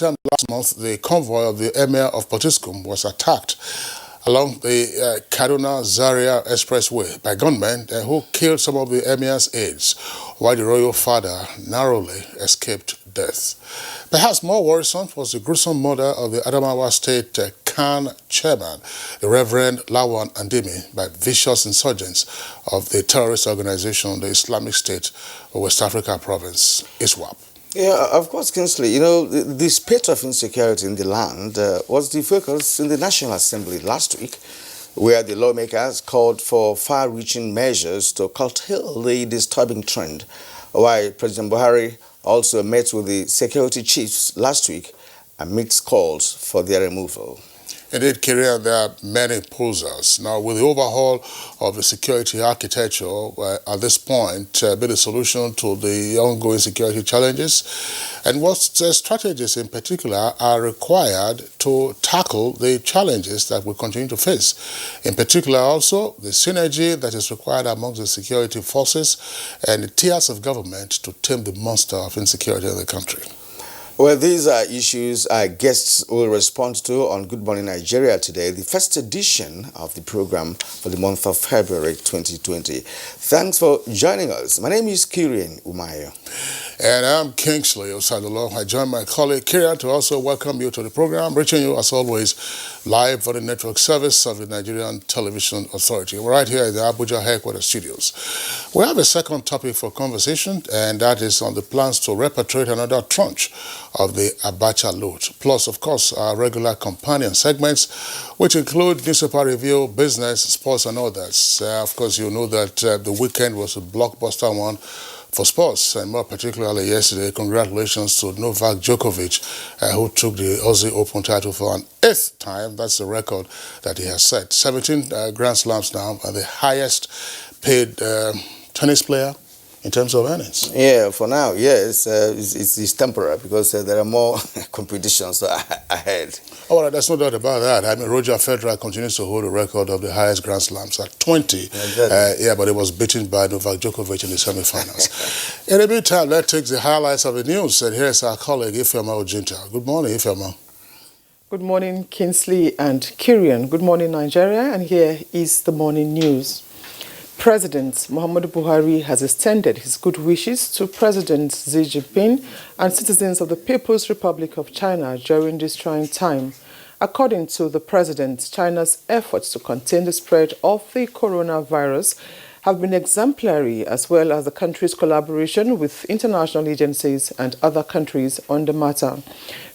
sometime last month, the convoy of the Emir of Potiskum was attacked along the Kaduna-Zaria Expressway by gunmen who killed some of the Emir's aides, while the royal father narrowly escaped death. Perhaps more worrisome was the gruesome murder of the Adamawa State Khan chairman, the Reverend Lawan Andimi, by vicious insurgents of the terrorist organization, the Islamic State of West Africa Province, ISWAP. Yeah, of course, Kingsley. You know, the spate of insecurity in the land was the focus in the National Assembly last week, where the lawmakers called for far-reaching measures to curtail the disturbing trend, while President Buhari also met with the security chiefs last week amidst calls for their removal. Indeed, Kirian, there are many posers. Now, with the overhaul of the security architecture at this point be the solution to the ongoing security challenges? And what strategies in particular are required to tackle the challenges that we continue to face? In particular, also, the synergy that is required amongst the security forces and the tiers of government to tame the monster of insecurity in the country. Well, these are issues our guests will respond to on Good Morning Nigeria today, the first edition of the program for the month of February 2020. Thanks for joining us. My name is Kirian Umayo. And I'm Kingsley Osadolo. I join my colleague Kirian to also welcome you to the program, reaching you as always live on the network service of the Nigerian Television Authority. We're right here at the Abuja headquarters studios. We have a second topic for conversation, and that is on the plans to repatriate another tranche of the Abacha loot. Plus, of course, our regular companion segments, which include newspaper review, business, sports, and others. Of course, you know that the weekend was a blockbuster one for sports, and more particularly yesterday. Congratulations to Novak Djokovic, who took the Aussie Open title for an 8th time. That's the record that he has set. 17 Grand Slams now, and the highest paid tennis player in terms of earnings. Yeah, for now, yeah, it's temporary because there are more competitions ahead. Oh, well, there's no doubt about that. I mean, Roger Federer continues to hold the record of the highest Grand Slams at 20. Yeah, but it was beaten by Novak Djokovic in the semi-finals. In the meantime, let's take the highlights of the news. And here's our colleague, Ifeoma Ojinta. Good morning, Ifeoma. Good morning, Kingsley and Kirian. Good morning, Nigeria. And here is the morning news. President Muhammadu Buhari has extended his good wishes to President Xi Jinping and citizens of the People's Republic of China during this trying time. According to the president, China's efforts to contain the spread of the coronavirus have been exemplary, as well as the country's collaboration with international agencies and other countries on the matter.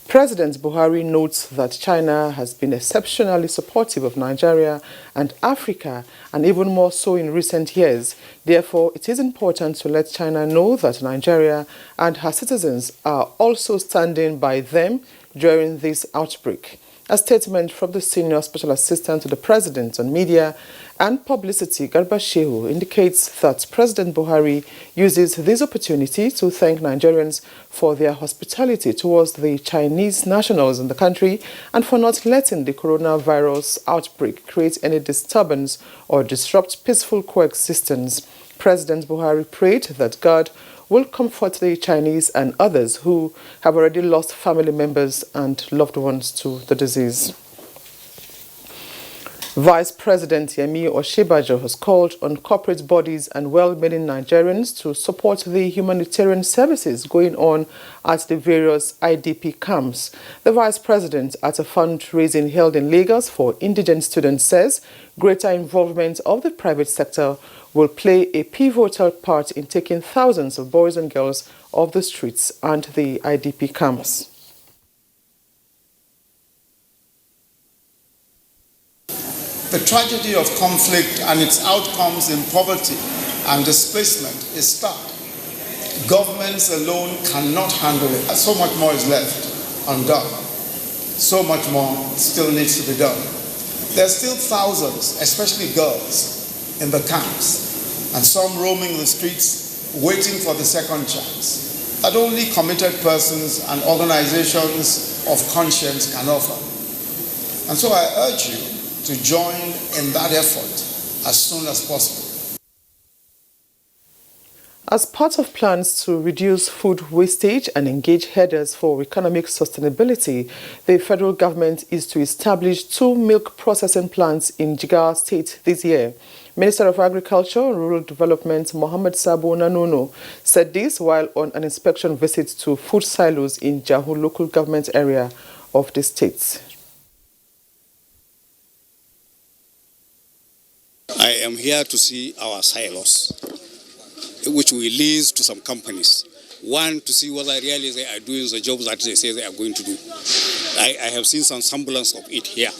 President Buhari notes that China has been exceptionally supportive of Nigeria and Africa, and even more so in recent years. Therefore, it is important to let China know that Nigeria and her citizens are also standing by them during this outbreak. A statement from the Senior Special Assistant to the President on Media and Publicity, Garba Shehu, indicates that President Buhari uses this opportunity to thank Nigerians for their hospitality towards the Chinese nationals in the country and for not letting the coronavirus outbreak create any disturbance or disrupt peaceful coexistence. President Buhari prayed that God will comfort the Chinese and others who have already lost family members and loved ones to the disease. Vice President Yemi Osinbajo has called on corporate bodies and well-meaning Nigerians to support the humanitarian services going on at the various IDP camps. The Vice President, at a fundraising held in Lagos for indigent students, says greater involvement of the private sector will play a pivotal part in taking thousands of boys and girls off the streets and the IDP camps. The tragedy of conflict and its outcomes in poverty and displacement is stark. Governments alone cannot handle it. So much more is left undone. So much more still needs to be done. There are still thousands, especially girls, in the camps, and some roaming the streets waiting for the second chance that only committed persons and organizations of conscience can offer. And so I urge you to join in that effort as soon as possible. As part of plans to reduce food wastage and engage headers for economic sustainability, the federal government is to establish 2 milk processing plants in Jigawa State this year. Minister of Agriculture and Rural Development Mohammed Sabo Nanono said this while on an inspection visit to food silos in Jahu local government area of the state. I am here to see our silos, which we lease to some companies. One, to see whether really they are doing the jobs that they say they are going to do. I have seen some semblance of it here.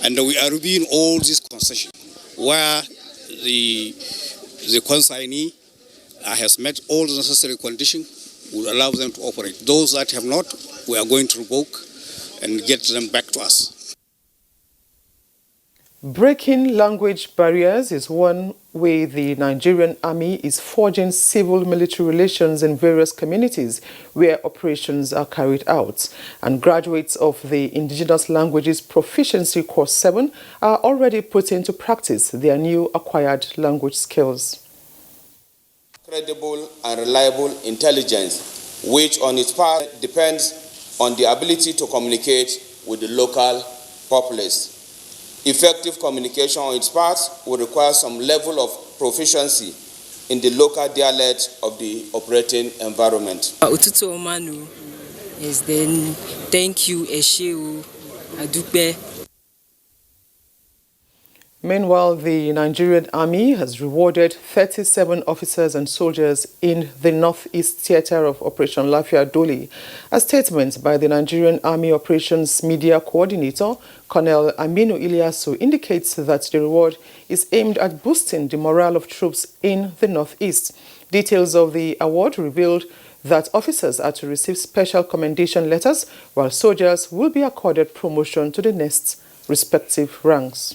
And we are reviewing all these concessions where the consignee has met all the necessary conditions, will allow them to operate. Those that have not, we are going to revoke and get them back to us. Breaking language barriers is one way the Nigerian Army is forging civil-military relations in various communities where operations are carried out. And graduates of the Indigenous Languages Proficiency Course 7 are already putting into practice their new acquired language skills. Credible and reliable intelligence, which on its part depends on the ability to communicate with the local populace. Effective communication on its part will require some level of proficiency in the local dialect of the operating environment. Ututu Omanu is then thank you, Eshiu, Adupe. Meanwhile, the Nigerian Army has rewarded 37 officers and soldiers in the Northeast Theatre of Operation Lafia Doli. A statement by the Nigerian Army Operations Media Coordinator, Colonel Aminu Ilyasu, indicates that the reward is aimed at boosting the morale of troops in the Northeast. Details of the award revealed that officers are to receive special commendation letters, while soldiers will be accorded promotion to the next respective ranks.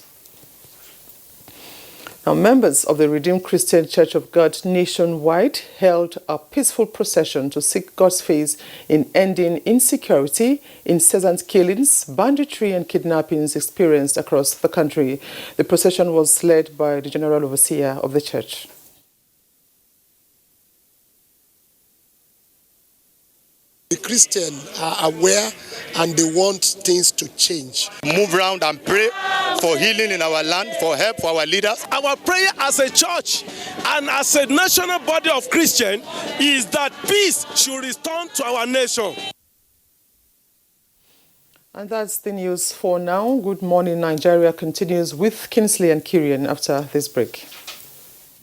Now, members of the Redeemed Christian Church of God nationwide held a peaceful procession to seek God's face in ending insecurity, incessant killings, banditry and kidnappings experienced across the country. The procession was led by the General Overseer of the church. The Christians are aware and they want things to change. Move around and pray for healing in our land, for help for our leaders. Our prayer as a church and as a national body of Christians is that peace should return to our nation. And that's the news for now. Good Morning Nigeria continues with Kingsley and Kirian after this break.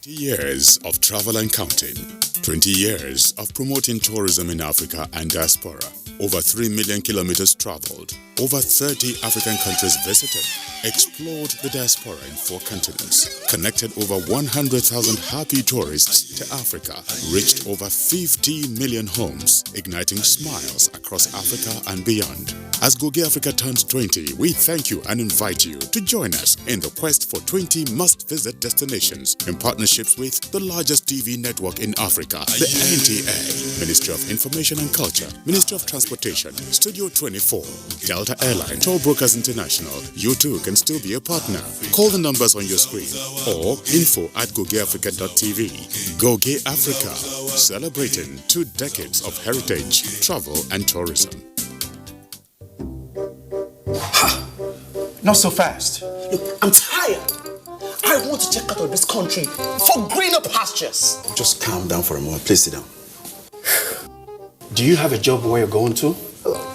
20 years of travel and counting. 20 years of promoting tourism in Africa and diaspora. Over 3 million kilometers traveled. Over 30 African countries visited. Explored the diaspora in 4 continents. Connected over 100,000 happy tourists to Africa. Reached over 50 million homes. Igniting smiles across Africa and beyond. As Goge Africa turns 20, we thank you and invite you to join us in the quest for 20 must-visit destinations in partnerships with the largest TV network in Africa, the NTA, Ministry of Information and Culture, Ministry of Transportation, Studio 24, Delta Airlines, Toll Brokers International. You too can still be a partner. Call the numbers on your screen or info@gogeafrica.tv. Goge Africa, celebrating 2 decades of heritage, travel and tourism. Not so fast. Look, I'm tired. I want to check out of this country for greener pastures. Just calm down for a moment. Please sit down. Do you have a job where you're going to?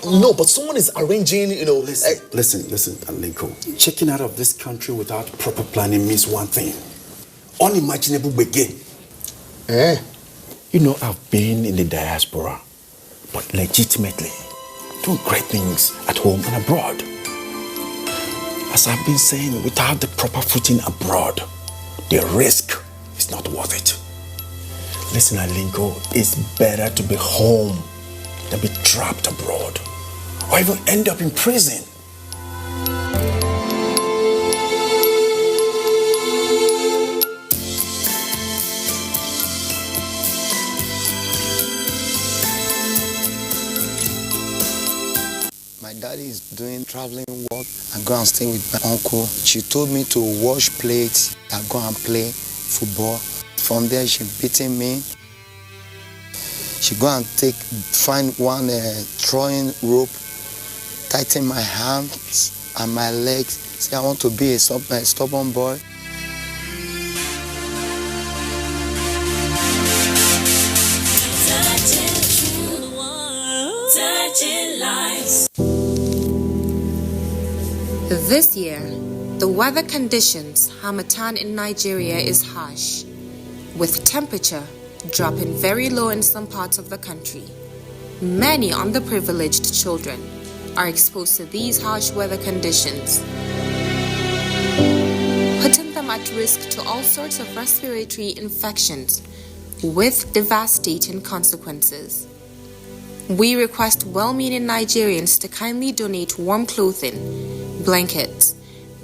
No, but someone is arranging, Listen, Alinko. Checking out of this country without proper planning means one thing. Unimaginable begin. You know, I've been in the diaspora, but legitimately doing great things at home and abroad. As I've been saying, without the proper footing abroad, the risk is not worth it. Listen, Alinko, it's better to be home than be trapped abroad or even end up in prison. My daddy is doing traveling work. I go and stay with my uncle. She told me to wash plates. I go and play football. From there, she beating me. She go and find one throwing rope, tighten my hands and my legs. Say I want to be a stubborn boy. This year, the weather conditions harmattan in Nigeria is harsh, with temperature dropping very low in some parts of the country. Many underprivileged children are exposed to these harsh weather conditions, putting them at risk to all sorts of respiratory infections with devastating consequences. We request well-meaning Nigerians to kindly donate warm clothing, blankets,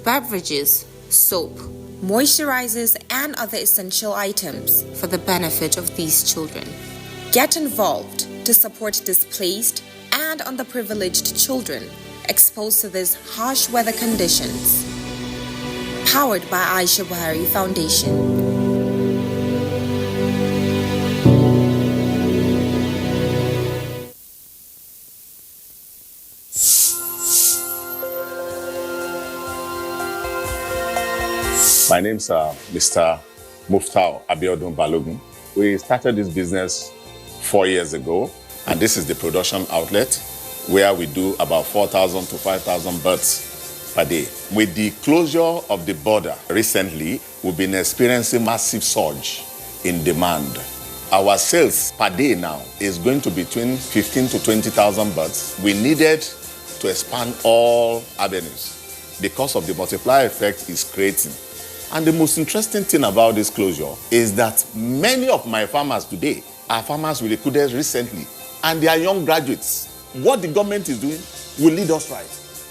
beverages, soap, moisturizers, and other essential items for the benefit of these children. Get involved to support displaced and underprivileged children exposed to these harsh weather conditions. Powered by Aisha Buhari Foundation. My name's Mr. Muftau Abiodun Balogun. We started this business 4 years ago, and this is the production outlet where we do about 4,000 to 5,000 birds per day. With the closure of the border recently, we've been experiencing massive surge in demand. Our sales per day now is going to be between 15 to 20,000 birds. We needed to expand all avenues because of the multiplier effect it's creating. And the most interesting thing about this closure is that many of my farmers today are farmers we recruited recently, and they are young graduates. What the government is doing will lead us right.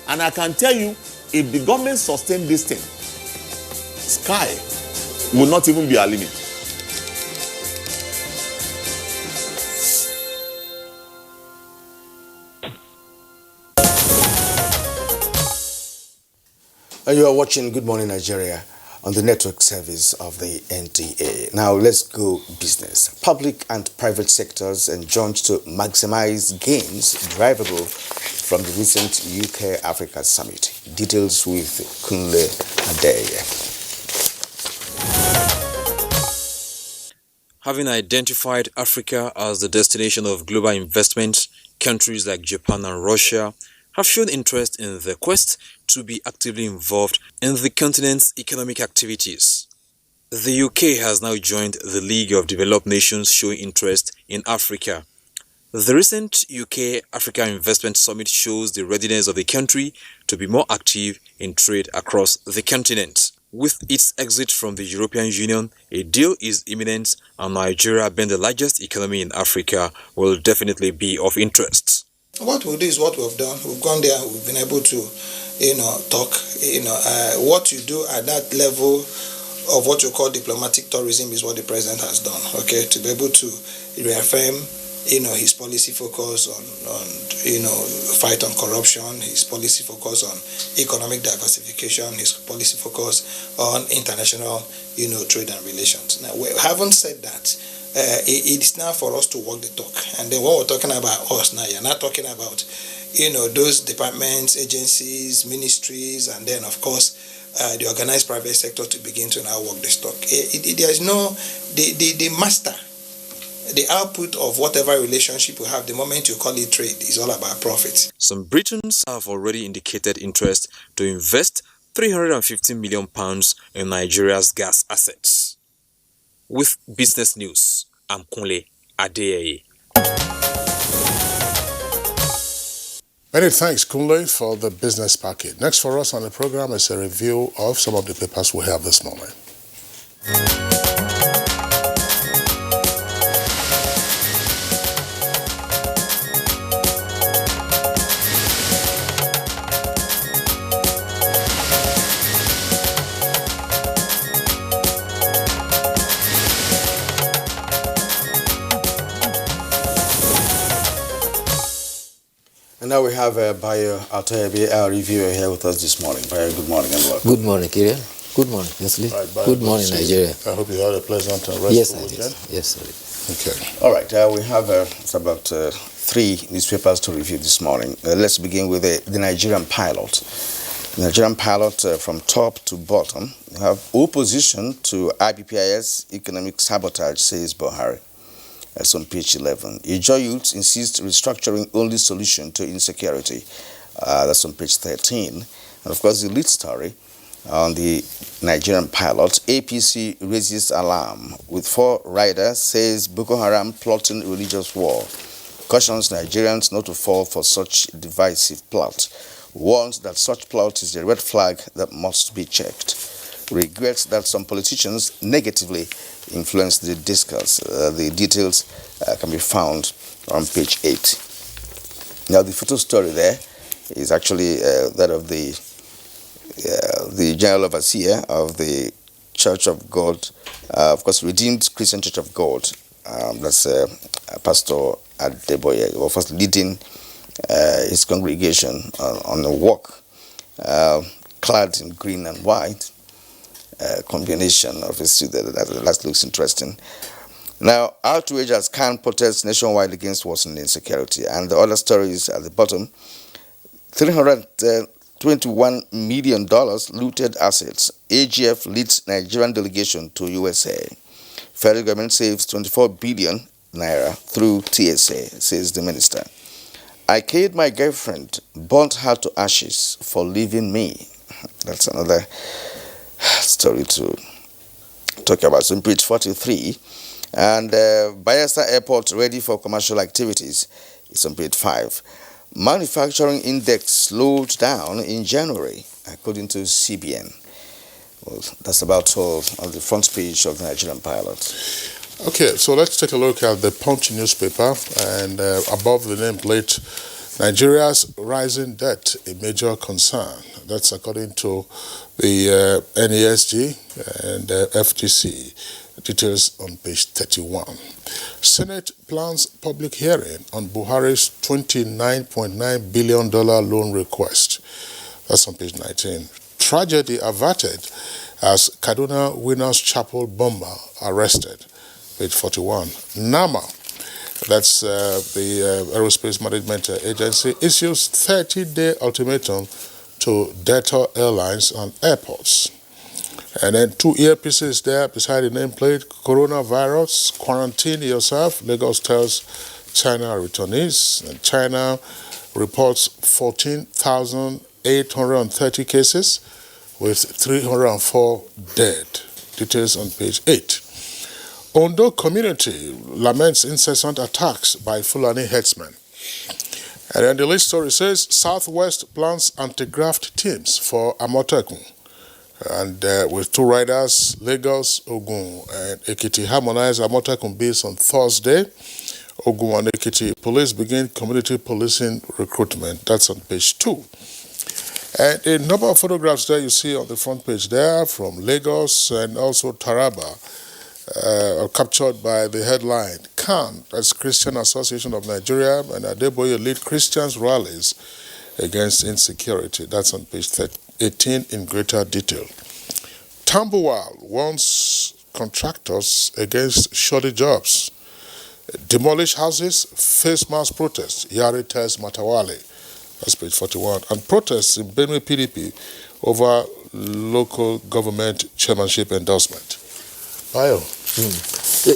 And I can tell you, if the government sustains this thing, sky will not even be our limit. You are watching Good Morning Nigeria on the network service of the NTA. Now let's go business. Public and private sectors enjoined to maximize gains derivable from the recent UK-Africa summit. Details with Kunle Adeye. Having identified Africa as the destination of global investment, countries like Japan and Russia have shown interest in the quest to be actively involved in the continent's economic activities. The UK has now joined the League of Developed Nations showing interest in Africa. The recent UK-Africa Investment Summit shows the readiness of the country to be more active in trade across the continent. With its exit from the European Union, a deal is imminent, and Nigeria, being the largest economy in Africa, will definitely be of interest. What we'll do is what we've done. We've gone there, we've been able to, talk. What you do at that level of what you call diplomatic tourism is what the president has done, okay, to be able to reaffirm, his policy focus on fight on corruption, his policy focus on economic diversification, his policy focus on international, trade and relations. Now, we haven't said that. It's now for us to walk the talk. And then when we're talking about us now, you're not talking about, those departments, agencies, ministries, and then, of course, the organized private sector to begin to now walk this talk. There's no, the master, the output of whatever relationship you have, the moment you call it trade, is all about profit. Some Britons have already indicated interest to invest £350 million in Nigeria's gas assets. With business news, I'm Kunle Adeye. Many thanks, Kunle, for the business packet. Next for us on the program is a review of some of the papers we have this morning. And now we have Bayo Atoyebi, our reviewer, here with us this morning. Bayo, good morning and welcome. Good morning, Kirian. Good morning, Kinsley. Right, good morning, Nigeria. I hope you had a pleasant and restful weekend. Yes, sir. Okay. All right, we have it's about 3 newspapers to review this morning. Let's begin with the Nigerian pilot. The Nigerian pilot from top to bottom. We have opposition to IBPIS economic sabotage, says Buhari. That's on page 11. Ijo youth insist restructuring only solution to insecurity. That's on page 13. And of course, the lead story on the Nigerian pilot, APC raises alarm with 4 riders, says Boko Haram plotting religious war. Cautions Nigerians not to fall for such divisive plot. Warns that such plot is a red flag that must be checked. Regrets that some politicians negatively influence the discourse. The details can be found on page 8. Now, the photo story there is actually that of the General Overseer of the Church of God, of course, Redeemed Christian Church of God. That's Pastor Adeboye, who was leading his congregation on a walk, clad in green and white, combination of his suit. That looks interesting. Now, outrage has canned protests nationwide against worsening insecurity, and the other stories at the bottom. $321 million looted assets. AGF leads Nigerian delegation to USA. Federal government saves 24 billion naira through TSA, says the minister. I killed my girlfriend, burnt her to ashes for leaving me. That's another story to talk about. So, on page 43. And Bayelsa Airport ready for commercial activities. It's on page 5. Manufacturing index slowed down in January, according to CBN. Well, that's about all on the front page of the Nigerian pilot. Okay, so let's take a look at the Punch newspaper, and above the nameplate, Nigeria's rising debt, a major concern. That's according to the NESG and FGC. Details on page 31. Senate plans public hearing on Buhari's $29.9 billion loan request. That's on page 19. Tragedy averted as Kaduna Winners Chapel bomber arrested. Page 41. NAMA, that's the Aerospace Management Agency, issues 30-day ultimatum to Delta Airlines and airports. And then 2 earpieces there beside the nameplate. Coronavirus, quarantine yourself. Lagos tells China returnees. And China reports 14,830 cases with 304 dead. Details on page 8. Ondo community laments incessant attacks by Fulani herdsmen. And then the list story says Southwest plans anti-graft teams for Amotekun. And with 2 riders, Lagos, Ogun, and Ekiti harmonized Amotekun base on Thursday. Ogun and Ekiti police begin community policing recruitment. That's on page 2. And a number of photographs there you see on the front page there from Lagos and also Taraba are captured by the headline, CAN, that's Christian Association of Nigeria, and Adeboye lead Christians rallies against insecurity. That's on page 18 in greater detail. Tambuwal warns contractors against shoddy jobs. Demolish houses, face mass protests. Yari tells Matawale. That's page 41. And protests in Benue PDP over local government chairmanship endorsement. Bayo.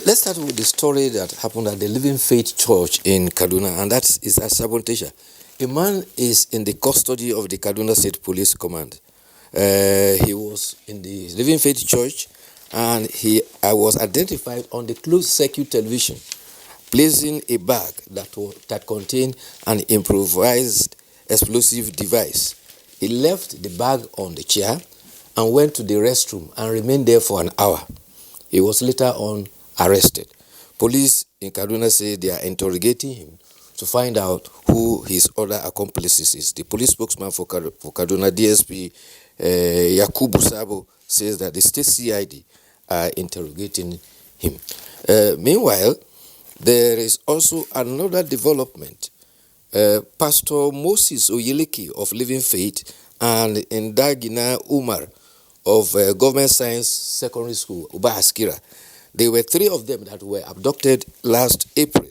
Let's start with the story that happened at the Living Faith Church in Kaduna, and that is at Sabontesha. A man is in the custody of the Kaduna State Police Command. He was in the Living Faith Church, and I was identified on the closed circuit television, placing a bag that contained an improvised explosive device. He left the bag on the chair and went to the restroom and remained there for an hour. He was later on arrested. Police in Kaduna say they are interrogating him to find out who his other accomplices is. The police spokesman for Kaduna, DSP Yakubu Sabo, says that the state CID are interrogating him. Meanwhile, there is also another development. Pastor Moses Oyeleki of Living Faith and Ndagina Umar of Government Science Secondary School, Uba Askira, There were 3 of them that were abducted last April.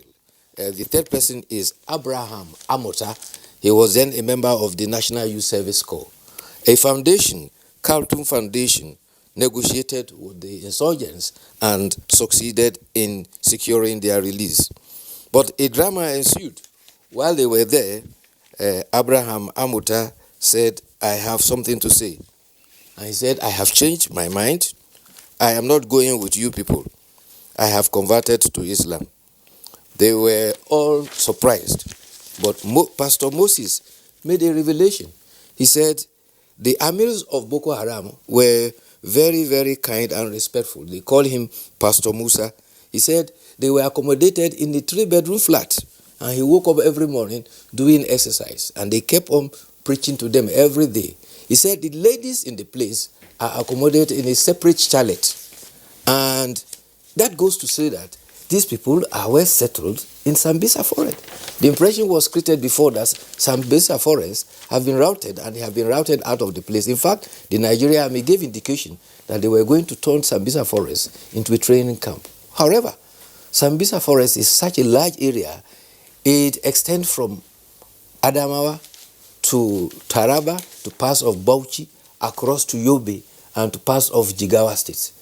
The third person is Abraham Amota. He was then a member of the National Youth Service Corps. A foundation, Khartoum Foundation, negotiated with the insurgents and succeeded in securing their release. But a drama ensued. While they were there, Abraham Amota said, "I have something to say." And he said, "I have changed my mind. I am not going with you people. I have converted to Islam." They were all surprised. But Pastor Moses made a revelation. He said, the amirs of Boko Haram were very, very kind and respectful. They called him Pastor Musa. He said they were accommodated in a 3-bedroom flat. And he woke up every morning doing exercise. And they kept on preaching to them every day. He said the ladies in the place are accommodated in a separate chalet. And that goes to say that these people are well settled in Sambisa Forest. The impression was created before that Sambisa Forests have been routed, and they have been routed out of the place. In fact, the Nigerian army gave indication that they were going to turn Sambisa Forest into a training camp. However, Sambisa Forest is such a large area. It extends from Adamawa to Taraba, to parts of Bauchi, across to Yobe, and to parts of Jigawa states.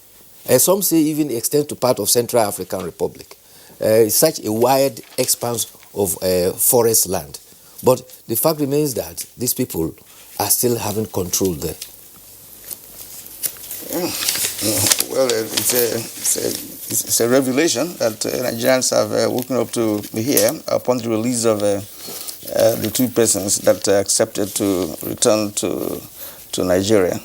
Some say even extend to part of Central African Republic. It's such a wide expanse of forest land. But the fact remains that these people are still having control there. Well, it's a revelation that Nigerians have woken up to hear upon the release of the 2 persons that accepted to return to Nigeria.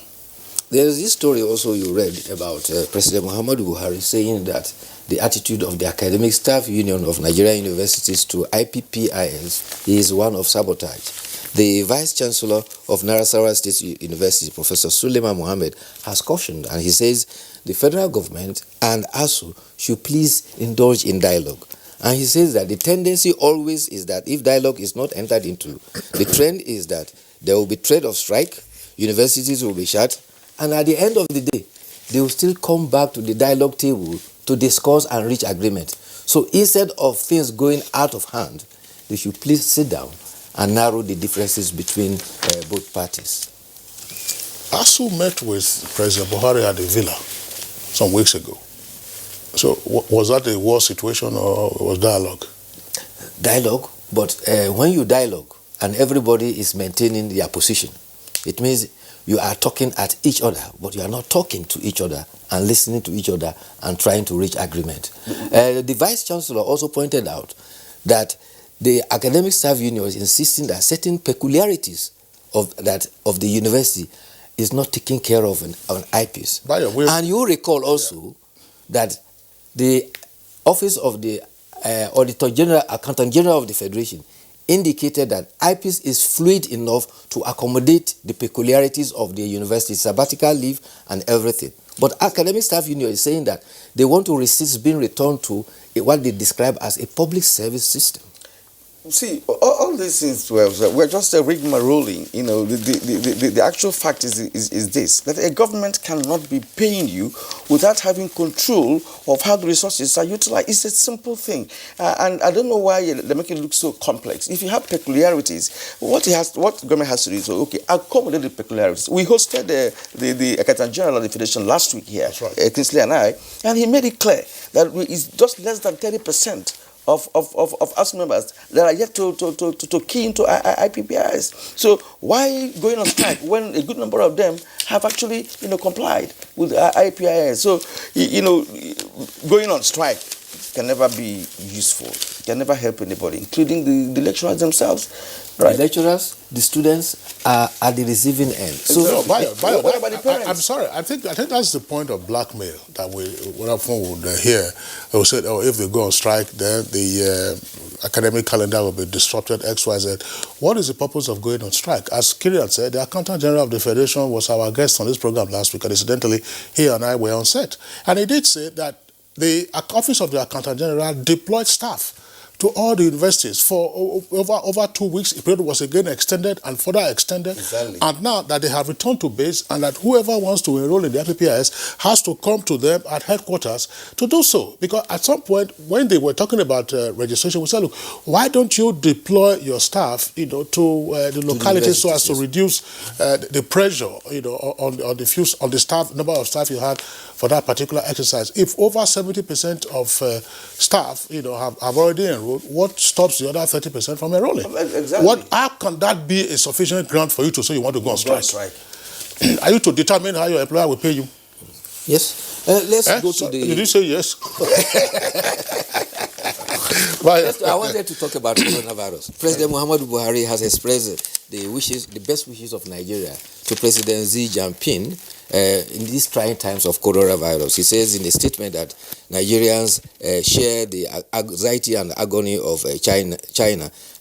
There is this story also you read about President Muhammadu Buhari saying that the attitude of the Academic Staff Union of Nigerian Universities to IPPIS is one of sabotage. The Vice Chancellor of Nasarawa State University, Professor Suleiman Mohammed, has cautioned, and he says the federal government and ASU should please indulge in dialogue. And he says that the tendency always is that if dialogue is not entered into, the trend is that there will be threat of strike, universities will be shut, and at the end of the day, they will still come back to the dialogue table to discuss and reach agreement. So instead of things going out of hand, they should please sit down and narrow the differences between both parties. ASU met with President Buhari at the villa some weeks ago. So was that a war situation or was dialogue? Dialogue, but when you dialogue and everybody is maintaining their position, it means you are talking at each other, but you are not talking to each other and listening to each other and trying to reach agreement. The Vice Chancellor also pointed out that the Academic Staff Union is insisting that certain peculiarities of the university is not taken care of on IPs. And you recall also that the Office of the Auditor General, Accountant General of the Federation indicated that IPs is fluid enough to accommodate the peculiarities of the university, sabbatical leave and everything. But Academic Staff Union is saying that they want to resist being returned to what they describe as a public service system. See, all these things, we're just rigmaroling. You know, the actual fact is this, that a government cannot be paying you without having control of how the resources are utilized. It's a simple thing. And I don't know why they make it look so complex. If you have peculiarities, what government has to do is, okay, accommodate the peculiarities. We hosted the Accountant General of the Federation last week here, Kingsley and I, and he made it clear that it's just less than 30% of us members that are yet to key into IPPIs. So why going on strike when a good number of them have actually complied with IPPIs? So going on strike can never be useful. It can never help anybody, including the lecturers themselves. Right. The lecturers, the students are at the receiving end. So, I'm sorry. I think that's the point of blackmail that we would hear. They will say, oh, if they go on strike, then the academic calendar will be disrupted, XYZ. What is the purpose of going on strike? As Kirian said, the Accountant General of the Federation was our guest on this program last week, and incidentally, he and I were on set. And he did say that the Office of the Accountant General deployed staff to all the universities for over 2 weeks. The period was again extended and further extended. Exactly. And now that they have returned to base, and that whoever wants to enroll in the FPPIS has to come to them at headquarters to do so. Because at some point, when they were talking about registration, we said, look, why don't you deploy your staff, to the localities so as to reduce the pressure, on the staff, number of staff you had for that particular exercise. If over 70% of staff, have already enrolled, what stops the other 30% from enrolling? Exactly. How can that be a sufficient ground for you to say you want to go on strike? Right. Are you to determine how your employer will pay you? Yes. Let's go to the... Did you say yes? I wanted to talk about coronavirus. President Muhammadu Buhari has expressed the best wishes of Nigeria to President Xi Jinping in these trying times of coronavirus. He says in a statement that Nigerians share the anxiety and agony of China,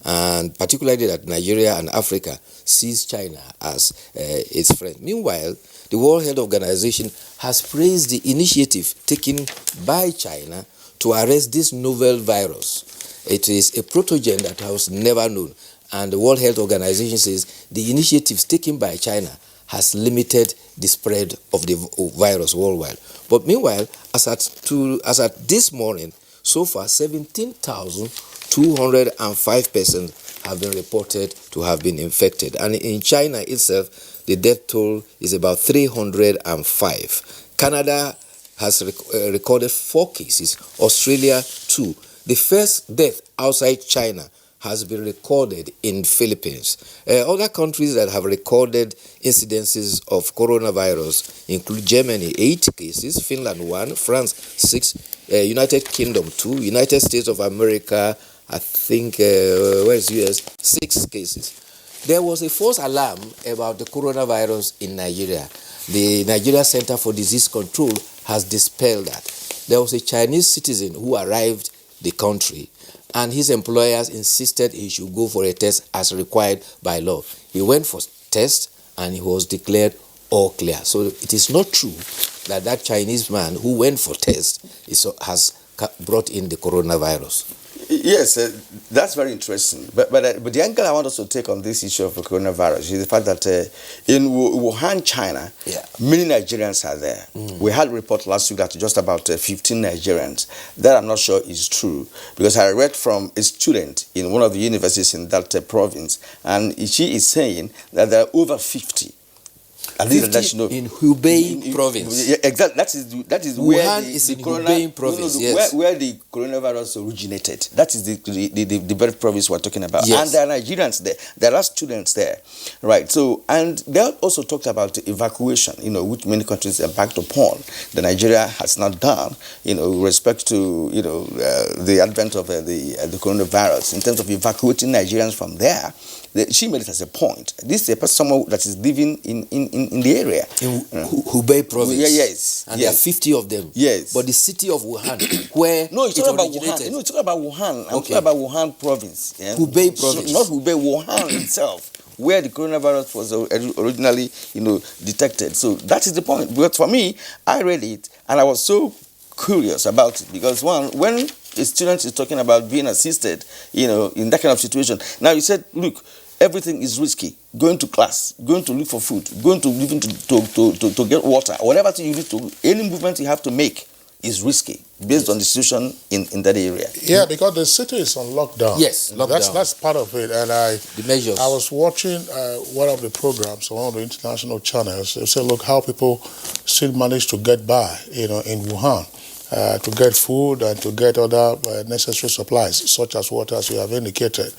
and particularly that Nigeria and Africa sees China as its friend. Meanwhile, the World Health Organization has praised the initiative taken by China to arrest this novel virus. It is a pathogen that was never known, and the World Health Organization says the initiatives taken by China has limited the spread of the virus worldwide. But meanwhile, as at this morning, so far 17,205 persons have been reported to have been infected, and in China itself, the death toll is about 305. Canada has recorded 4 cases, Australia 2. The first death outside China has been recorded in Philippines. Other countries that have recorded incidences of coronavirus include Germany 8 cases, Finland 1, France 6, United Kingdom 2, United States of America, I think, where's US, 6 cases. There was a false alarm about the coronavirus in Nigeria. The Nigeria Center for Disease Control has dispelled that. There was a Chinese citizen who arrived the country, and his employers insisted he should go for a test as required by law. He went for test and he was declared all clear. So it is not true that that Chinese man who went for test has brought in the coronavirus. Yes, that's very interesting. But the angle I want us to take on this issue of the coronavirus is the fact that in Wuhan, China, many Nigerians are there. We had a report last week that just about 15 Nigerians. That I'm not sure is true, because I read from a student in one of the universities in that province, and she is saying that there are over 50. In Hubei province. Yeah, exactly. That is where Hubei province. Yes. Where the coronavirus originated. That is the very province we're talking about. Yes. And there are Nigerians there. There are students there, right? So, and they also talked about evacuation, which many countries embarked upon. The Nigeria has not done, with respect to the advent of the coronavirus in terms of evacuating Nigerians from there. She made it as a point. This is someone that is living in the area. In Hubei province. Yes. And there are 50 of them. Yes. But the city of Wuhan, where no, it's it talking about originated. Wuhan. No, it's talking about Wuhan. I'm Okay. talking about Wuhan province. Yeah? Hubei province. So, not Hubei, Wuhan itself, where the coronavirus was originally, detected. So that is the point. But for me, I read it and I was so curious about it, because when a student is talking about being assisted, in that kind of situation. Now you said, look, everything is risky. Going to class, going to look for food, going to even to get water, whatever you need to, any movement you have to make is risky based on the situation in that area. Yeah, because the city is on lockdown. Yes, lockdown. That's part of it. And the measures. I was watching one of the programs on one of the international channels. They said, look how people still manage to get by, in Wuhan. To get food and to get other necessary supplies, such as water, as you have indicated.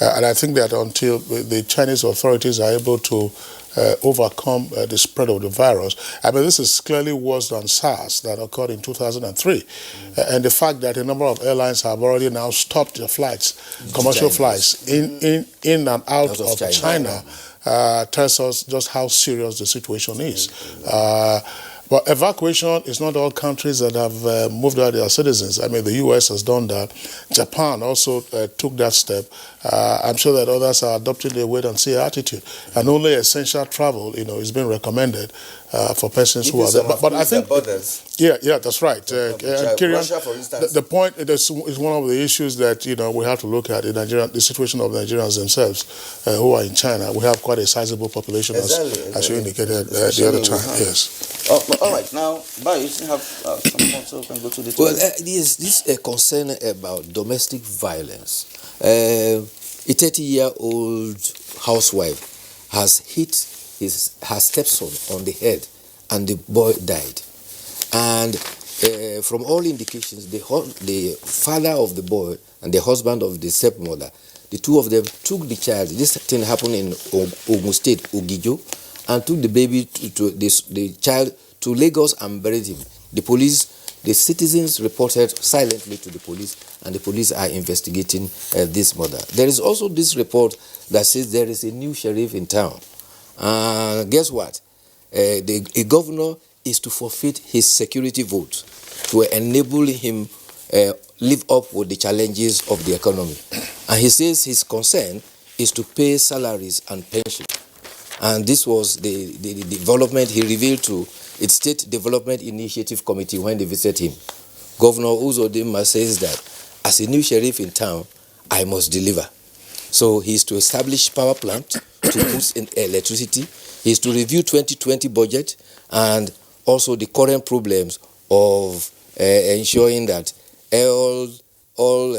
And I think that until the Chinese authorities are able to overcome the spread of the virus, I mean, this is clearly worse than SARS that occurred in 2003. And the fact that a number of airlines have already now stopped their flights, commercial flights, in and out of China tells us just how serious the situation is. Well, evacuation is not all countries that have moved out their citizens. I mean, the U.S. has done that. Japan also took that step. I'm sure that others are adopting a wait-and-see attitude. And only essential travel, is being recommended for persons who are there. But I think, yeah, that's right. Russia, for instance. The point is one of the issues that we have to look at in Nigeria, the situation of Nigerians themselves who are in China. We have quite a sizable population, as you indicated the other time. Yes. All right, now, Bayo, you have some more, so we can go to the Well, this concern about domestic violence. A 30-year-old housewife has hit her stepson on the head, and the boy died. And from all indications, the father of the boy and the husband of the stepmother, the two of them took the child. This thing happened in Ogun State, Ogijo, and took the baby the child to Lagos and buried him. The citizens reported silently to the police, and the police are investigating this murder. There is also this report that says there is a new sheriff in town. Guess what? A governor is to forfeit his security vote to enable him live up with the challenges of the economy. And he says his concern is to pay salaries and pension. And this was the development he revealed to its State Development Initiative Committee when they visited him. Governor Uzodinma says that as a new sheriff in town, I must deliver. So he is to establish power plant to boost in electricity. He is to review 2020 budget and also the current problems of ensuring that all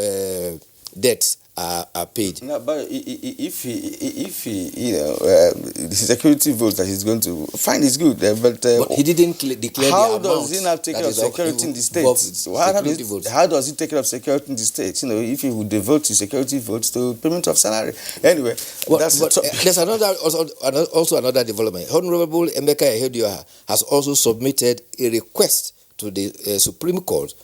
debts are paid. No, but if he the security votes that he's going to find is good, but he didn't declare how the does he now take care of security in the states? How does he take care of security in the states? If he would devote his security votes to payment of salary. Anyway, there's also another development. Honorable Emeka Ehedioha has also submitted a request to the Supreme Court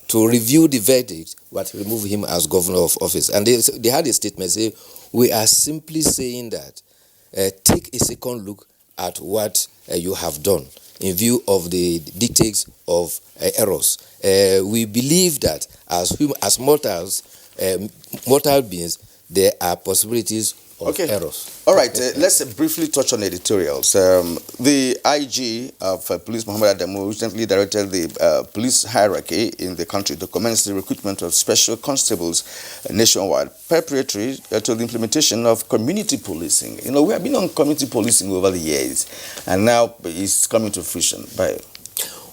to review the verdict but remove him as governor of office. And they had a statement saying, we are simply saying that take a second look at what you have done in view of the dictates of errors. We believe that as mortal beings, there are possibilities of errors. All right, let's briefly touch on editorials. The IG of Police, Muhammad Adamu, recently directed the police hierarchy in the country to commence the recruitment of special constables nationwide, preparatory to the implementation of community policing. We have been on community policing over the years, and now it's coming to fruition.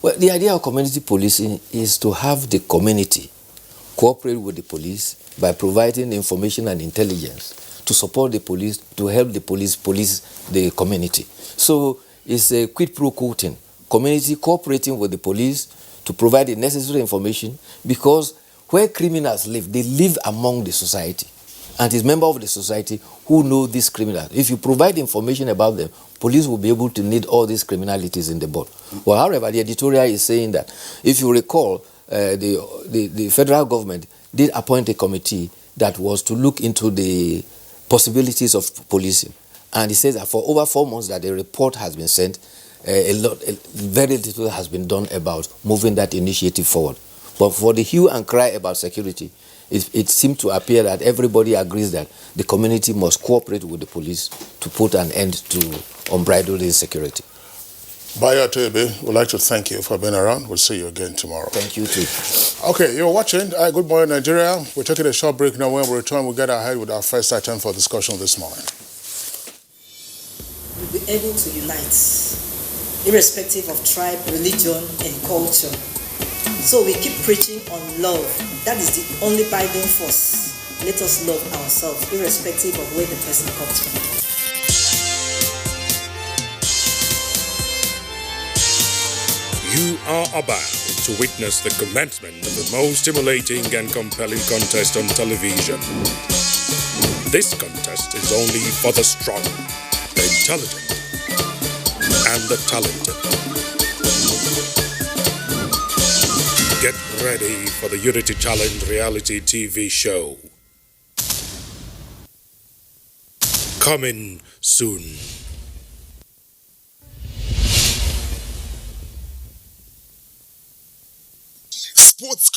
Well, the idea of community policing is to have the community cooperate with the police by providing information and intelligence to support the police, to help the police police the community. So it's a quid pro quo thing. Community cooperating with the police to provide the necessary information, because where criminals live, they live among the society. And it's members of the society who know these criminals. If you provide information about them, police will be able to need all these criminalities in the board. Well, however, the editorial is saying that, if you recall, the federal government did appoint a committee that was to look into the possibilities of policing. And it says that for over 4 months that a report has been sent, very little has been done about moving that initiative forward. But for the hue and cry about security, it seems to appear that everybody agrees that the community must cooperate with the police to put an end to unbridled insecurity. Bayo Tebe, we'd like to thank you for being around. We'll see you again tomorrow. Thank you too. Okay, you're watching Good Morning Nigeria. We're taking a short break now. When we return, we'll get ahead with our first item for discussion this morning. We'll be able to unite, irrespective of tribe, religion, and culture. So we keep preaching on love. That is the only binding force. Let us love ourselves, irrespective of where the person comes from. You are about to witness the commencement of the most stimulating and compelling contest on television. This contest is only for the strong, the intelligent, and the talented. Get ready for the Unity Challenge reality TV show. Coming soon.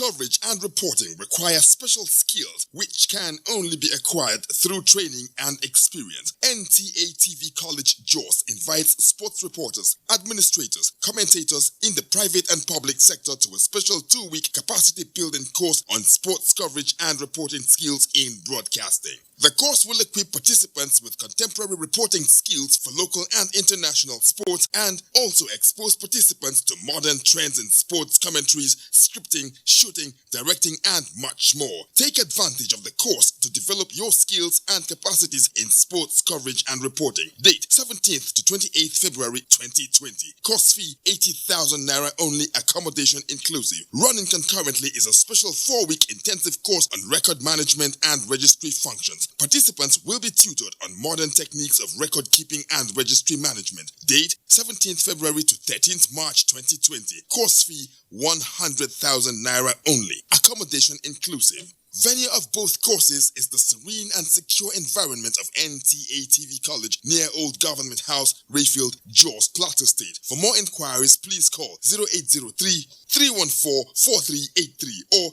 coverage and reporting require special skills which can only be acquired through training and experience. NTA TV College JOS invites sports reporters, administrators, commentators in the private and public sector to a special 2-week capacity building course on sports coverage and reporting skills in broadcasting. The course will equip participants with contemporary reporting skills for local and international sports and also expose participants to modern trends in sports commentaries, scripting, shooting, directing, and much more. Take advantage of the course to develop your skills and capacities in sports coverage and reporting. Date 17th to 28th February 2020. Course fee 80,000 naira only, accommodation inclusive. Running concurrently is a special 4-week intensive course on record management and registry functions. Participants will be tutored on modern techniques of record keeping and registry management. Date 17th February to 13th March 2020. Course fee 100,000 naira only. Accommodation inclusive. Venue of both courses is the serene and secure environment of NTA TV College near Old Government House, Rayfield, Jos, Plateau State. For more inquiries, please call 0803-314-4383 or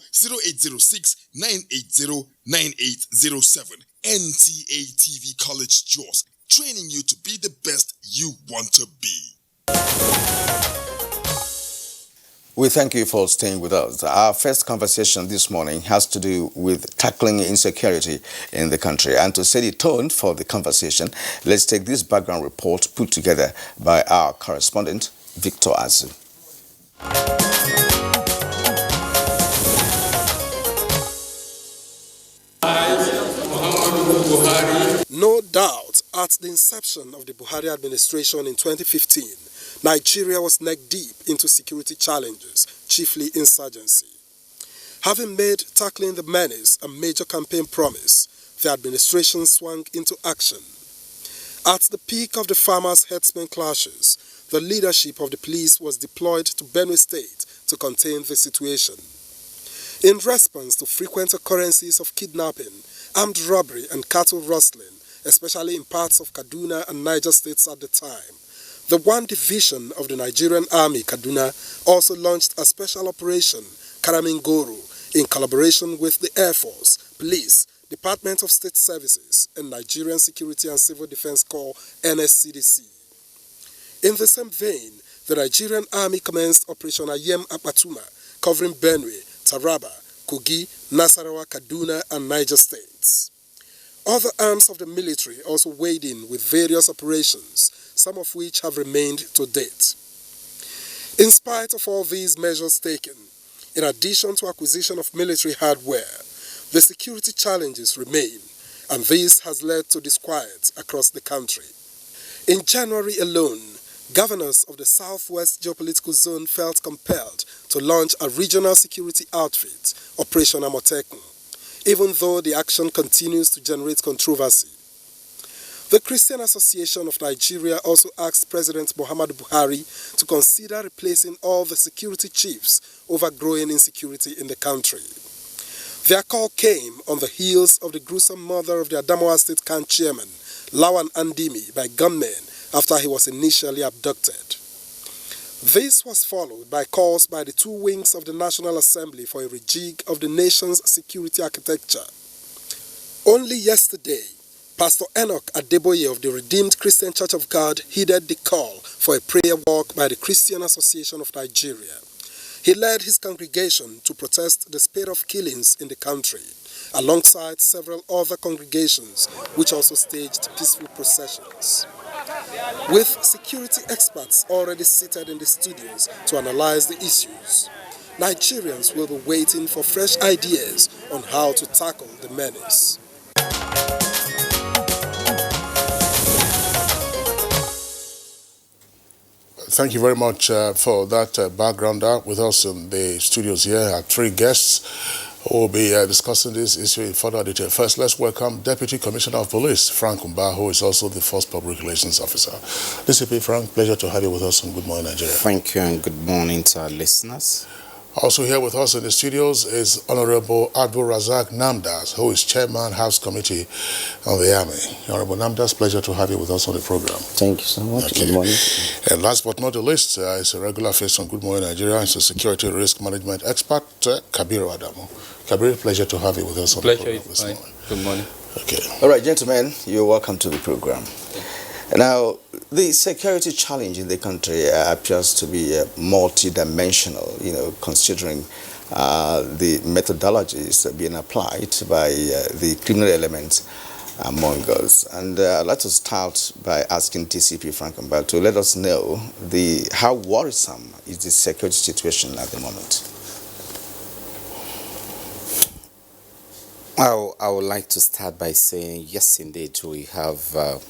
0806-980-9807. NTA TV College Jos, training you to be the best you want to be. We thank you for staying with us. Our first conversation this morning has to do with tackling insecurity in the country. And to set the tone for the conversation, let's take this background report put together by our correspondent, Victor Azu. No doubt, at the inception of the Buhari administration in 2015, Nigeria was neck-deep into security challenges, chiefly insurgency. Having made tackling the menace a major campaign promise, the administration swung into action. At the peak of the farmers' herdsmen clashes, the leadership of the police was deployed to Benue State to contain the situation. In response to frequent occurrences of kidnapping, armed robbery and cattle rustling, especially in parts of Kaduna and Niger states at the time, the 1 Division of the Nigerian Army, Kaduna, also launched a special operation, Karamingoro, in collaboration with the Air Force, Police, Department of State Services, and Nigerian Security and Civil Defense Corps, NSCDC. In the same vein, the Nigerian Army commenced Operation Ayem Akpatuma, covering Benue, Taraba, Kogi, Nasarawa, Kaduna, and Niger states. Other arms of the military also weighed in with various operations, some of which have remained to date. In spite of all these measures taken, in addition to acquisition of military hardware, the security challenges remain, and this has led to disquiet across the country. In January alone, governors of the Southwest Geopolitical Zone felt compelled to launch a regional security outfit, Operation Amotekun, even though the action continues to generate controversy. The Christian Association of Nigeria also asked President Muhammadu Buhari to consider replacing all the security chiefs over growing insecurity in the country. Their call came on the heels of the gruesome murder of the Adamawa State Camp chairman, Lawan Andimi, by gunmen after he was initially abducted. This was followed by calls by the 2 wings of the National Assembly for a rejig of the nation's security architecture. Only yesterday, Pastor Enoch Adeboye of the Redeemed Christian Church of God heeded the call for a prayer walk by the Christian Association of Nigeria. He led his congregation to protest the spate of killings in the country, alongside several other congregations which also staged peaceful processions. With security experts already seated in the studios to analyze the issues, Nigerians will be waiting for fresh ideas on how to tackle the menace. Thank you very much for that background. With us in the studios here are 3 guests who will be discussing this issue in further detail. First, let's welcome Deputy Commissioner of Police, Frank Umba, who is also the first Public Relations Officer. DCP Frank, pleasure to have you with us on Good Morning Nigeria. Thank you and good morning to our listeners. Also here with us in the studios is Honorable Abdul Razak Namdas, who is Chairman House Committee on the Army. Honorable Namdas, pleasure to have you with us on the program. Thank you so much. Okay. Good morning. And last but not the least, is a regular face on Good Morning Nigeria. It's a security risk management expert, Kabir Adamu. Kabir, pleasure to have you with us on the program this morning. Good morning. Okay. All right, gentlemen, you're welcome to the program. Now, the security challenge in the country appears to be multi-dimensional, considering the methodologies being applied by the criminal elements among us. And let us start by asking TCP Frank Mbal to let us know how worrisome is the security situation at the moment. I would like to start by saying, yes, indeed, we have a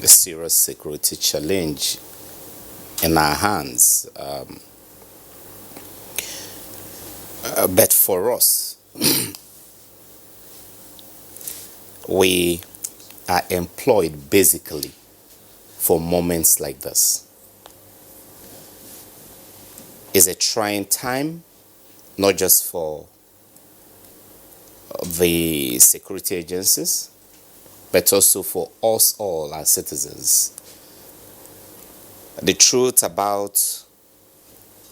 serious security challenge in our hands. But for us, we are employed basically for moments like this. It's a trying time, not just for the security agencies, but also for us all as citizens. The truth about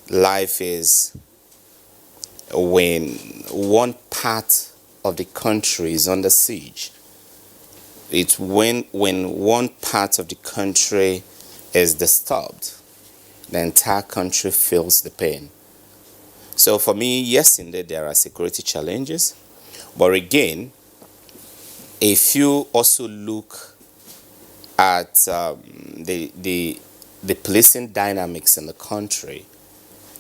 life is when one part of the country is under siege, it's when one part of the country is disturbed, the entire country feels the pain. So for me, yes, indeed, there are security challenges. But again, if you also look at the policing dynamics in the country,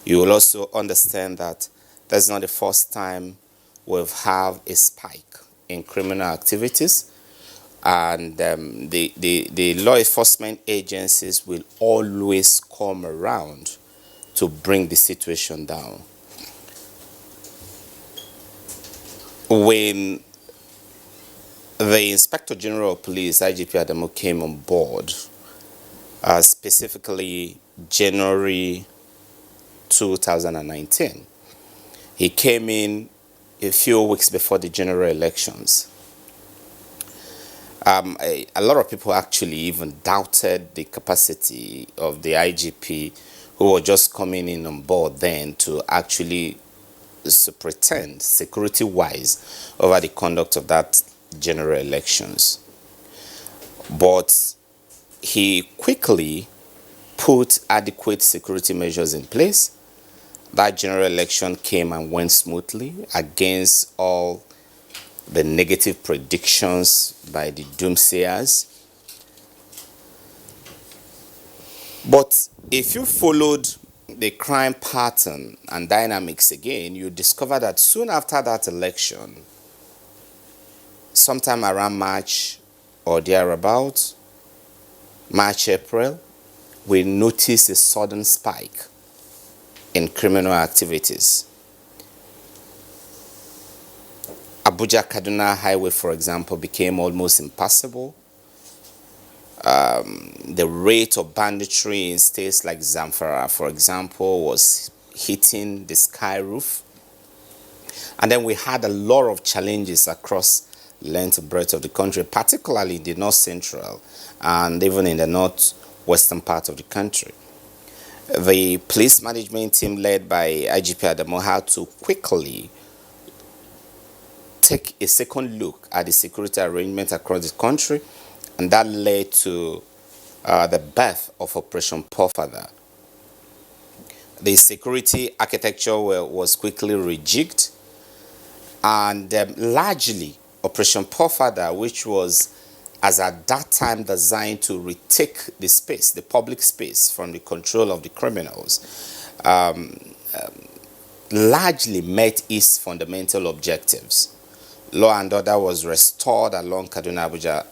you will also understand that that's not the first time we've had a spike in criminal activities. And the law enforcement agencies will always come around to bring the situation down. When the Inspector General of Police, IGP Adamu, came on board, specifically January 2019, he came in a few weeks before the general elections. A lot of people actually even doubted the capacity of the IGP, who were just coming in on board then to actually pretend security-wise over the conduct of that general elections. But he quickly put adequate security measures in place. That general election came and went smoothly against all the negative predictions by the doomsayers. But if you followed the crime pattern and dynamics again, you discover that soon after that election, sometime around March or thereabout, March, April, we notice a sudden spike in criminal activities. Abuja-Kaduna Highway, for example, became almost impassable. The rate of banditry in states like Zamfara, for example, was hitting the sky roof. And then we had a lot of challenges across length and breadth of the country, particularly in the north central and even in the northwestern part of the country. The police management team led by IGP Adamu had to quickly take a second look at the security arrangement across the country, and that led to the birth of Operation Pofada. The security architecture was quickly rejigged, and largely Operation Pofada, which was as at that time designed to retake the space, the public space, from the control of the criminals, largely met its fundamental objectives. Law and order was restored along Kaduna-Abuja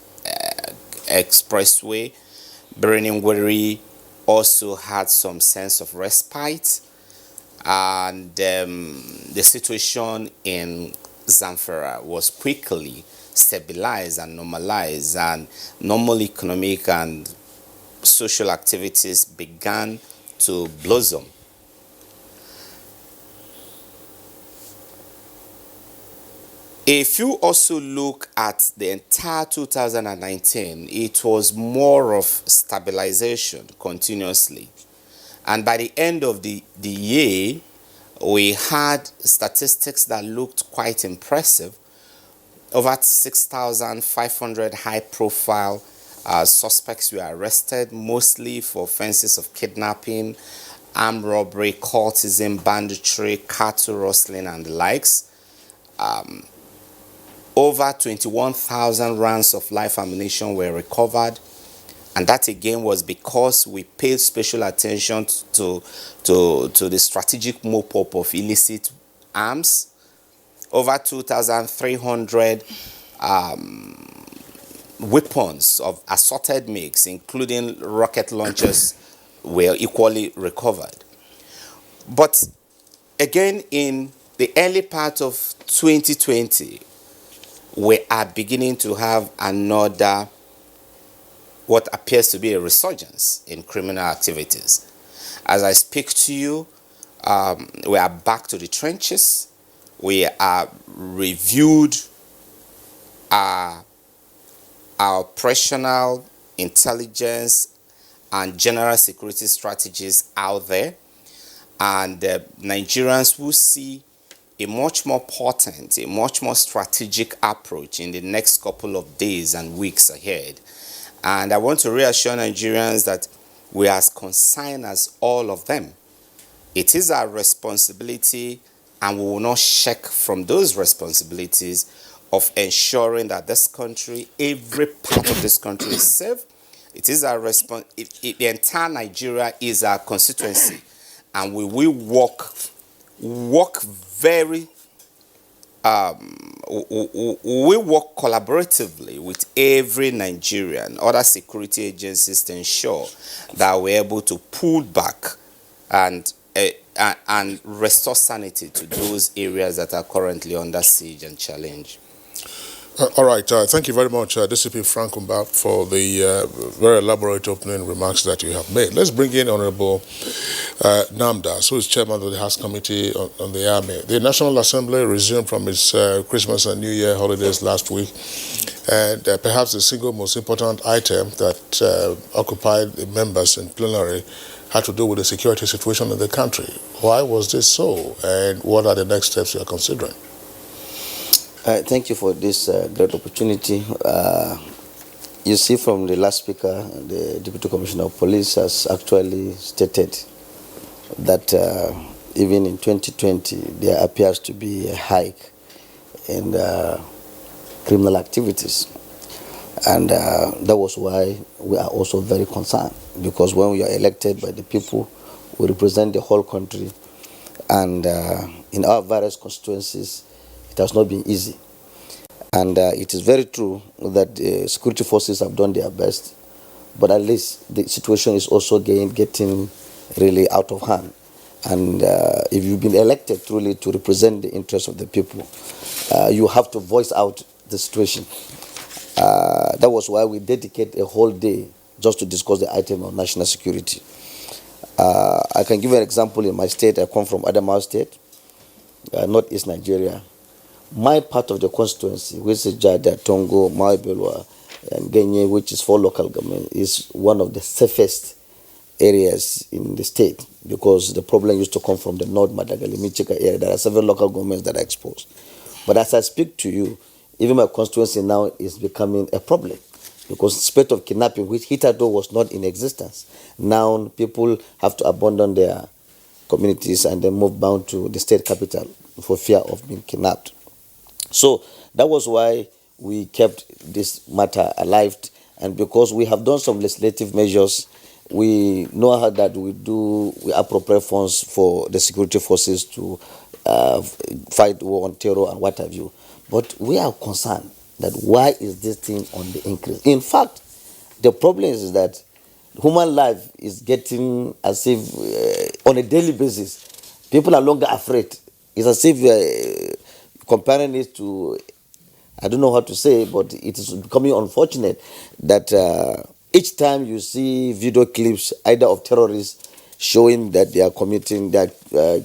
Expressway. Birnin-Gweri also had some sense of respite, and the situation in Zamfara was quickly stabilized and normalized, and normal economic and social activities began to blossom. If you also look at the entire 2019, it was more of stabilization continuously. And by the end of the year, we had statistics that looked quite impressive. Over 6,500 high-profile suspects were arrested, mostly for offenses of kidnapping, armed robbery, cultism, banditry, cattle rustling, and the likes. Over 21,000 rounds of live ammunition were recovered, and that again was because we paid special attention to the strategic mop-up of illicit arms. Over 2,300 weapons of assorted makes, including rocket launchers, were equally recovered. But again, in the early part of 2020, we are beginning to have another, what appears to be a resurgence in criminal activities. As I speak to you, we are back to the trenches. We are reviewed our operational intelligence and general security strategies out there, and Nigerians will see a much more potent, a much more strategic approach in the next couple of days and weeks ahead. And I want to reassure Nigerians that we are as concerned as all of them. It is our responsibility, and we will not shirk from those responsibilities of ensuring that this country, every part of this country is safe. It is our the entire Nigeria is our constituency, and we will work very we work collaboratively with every Nigerian, other security agencies, to ensure that we're able to pull back and restore sanity to those areas that are currently under siege and challenge. All right. Thank you very much, DCP Frank Umba, for the very elaborate opening remarks that you have made. Let's bring in Honorable Namdas, who is chairman of the House Committee on the Army. The National Assembly resumed from its Christmas and New Year holidays last week, and perhaps the single most important item that occupied the members in plenary had to do with the security situation in the country. Why was this so, and what are the next steps you are considering? Thank you for this great opportunity. You see, from the last speaker, the Deputy Commissioner of Police has actually stated that even in 2020, there appears to be a hike in criminal activities. And that was why we are also very concerned, because when we are elected by the people, we represent the whole country. And in our various constituencies, it has not been easy. And it is very true that the security forces have done their best, but at least the situation is also getting really out of hand. And if you've been elected truly to represent the interests of the people, you have to voice out the situation. That was why we dedicate a whole day just to discuss the item of national security. I can give you an example. In my state, I come from Adamawa State, northeast Nigeria. My part of the constituency, which is Jada, Tongo, Maibelwa, and Genye, which is 4 local governments, is one of the safest areas in the state, because the problem used to come from the North Madagali, Michika area. There are several local governments that are exposed. But as I speak to you, even my constituency now is becoming a problem, because the spate of kidnapping, which hitherto was not in existence, now people have to abandon their communities and then move bound to the state capital for fear of being kidnapped. So that was why we kept this matter alive, and because we have done some legislative measures, we know how that we appropriate funds for the security forces to fight war on terror and what have you. But we are concerned that why is this thing on the increase? In fact, the problem is that human life is getting as if on a daily basis, people are no longer afraid. It's as if comparing it to, I don't know how to say, but it is becoming unfortunate that each time you see video clips either of terrorists showing that they are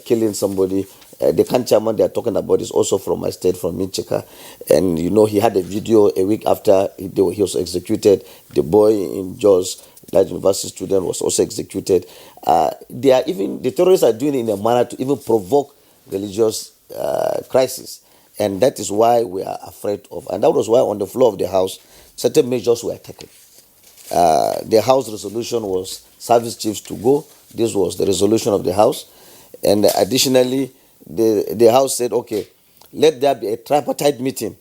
killing somebody, The camp chairman they are talking about is also from my state, from Minchika. And, he had a video a week after he was executed. The boy in Jos, that university student, was also executed. The terrorists are doing it in a manner to even provoke religious crisis. And that is why we are afraid of. And that was why on the floor of the House, certain measures were taken. The House resolution was service chiefs to go. This was the resolution of the House. And additionally, the House said, okay, let there be a tripartite meeting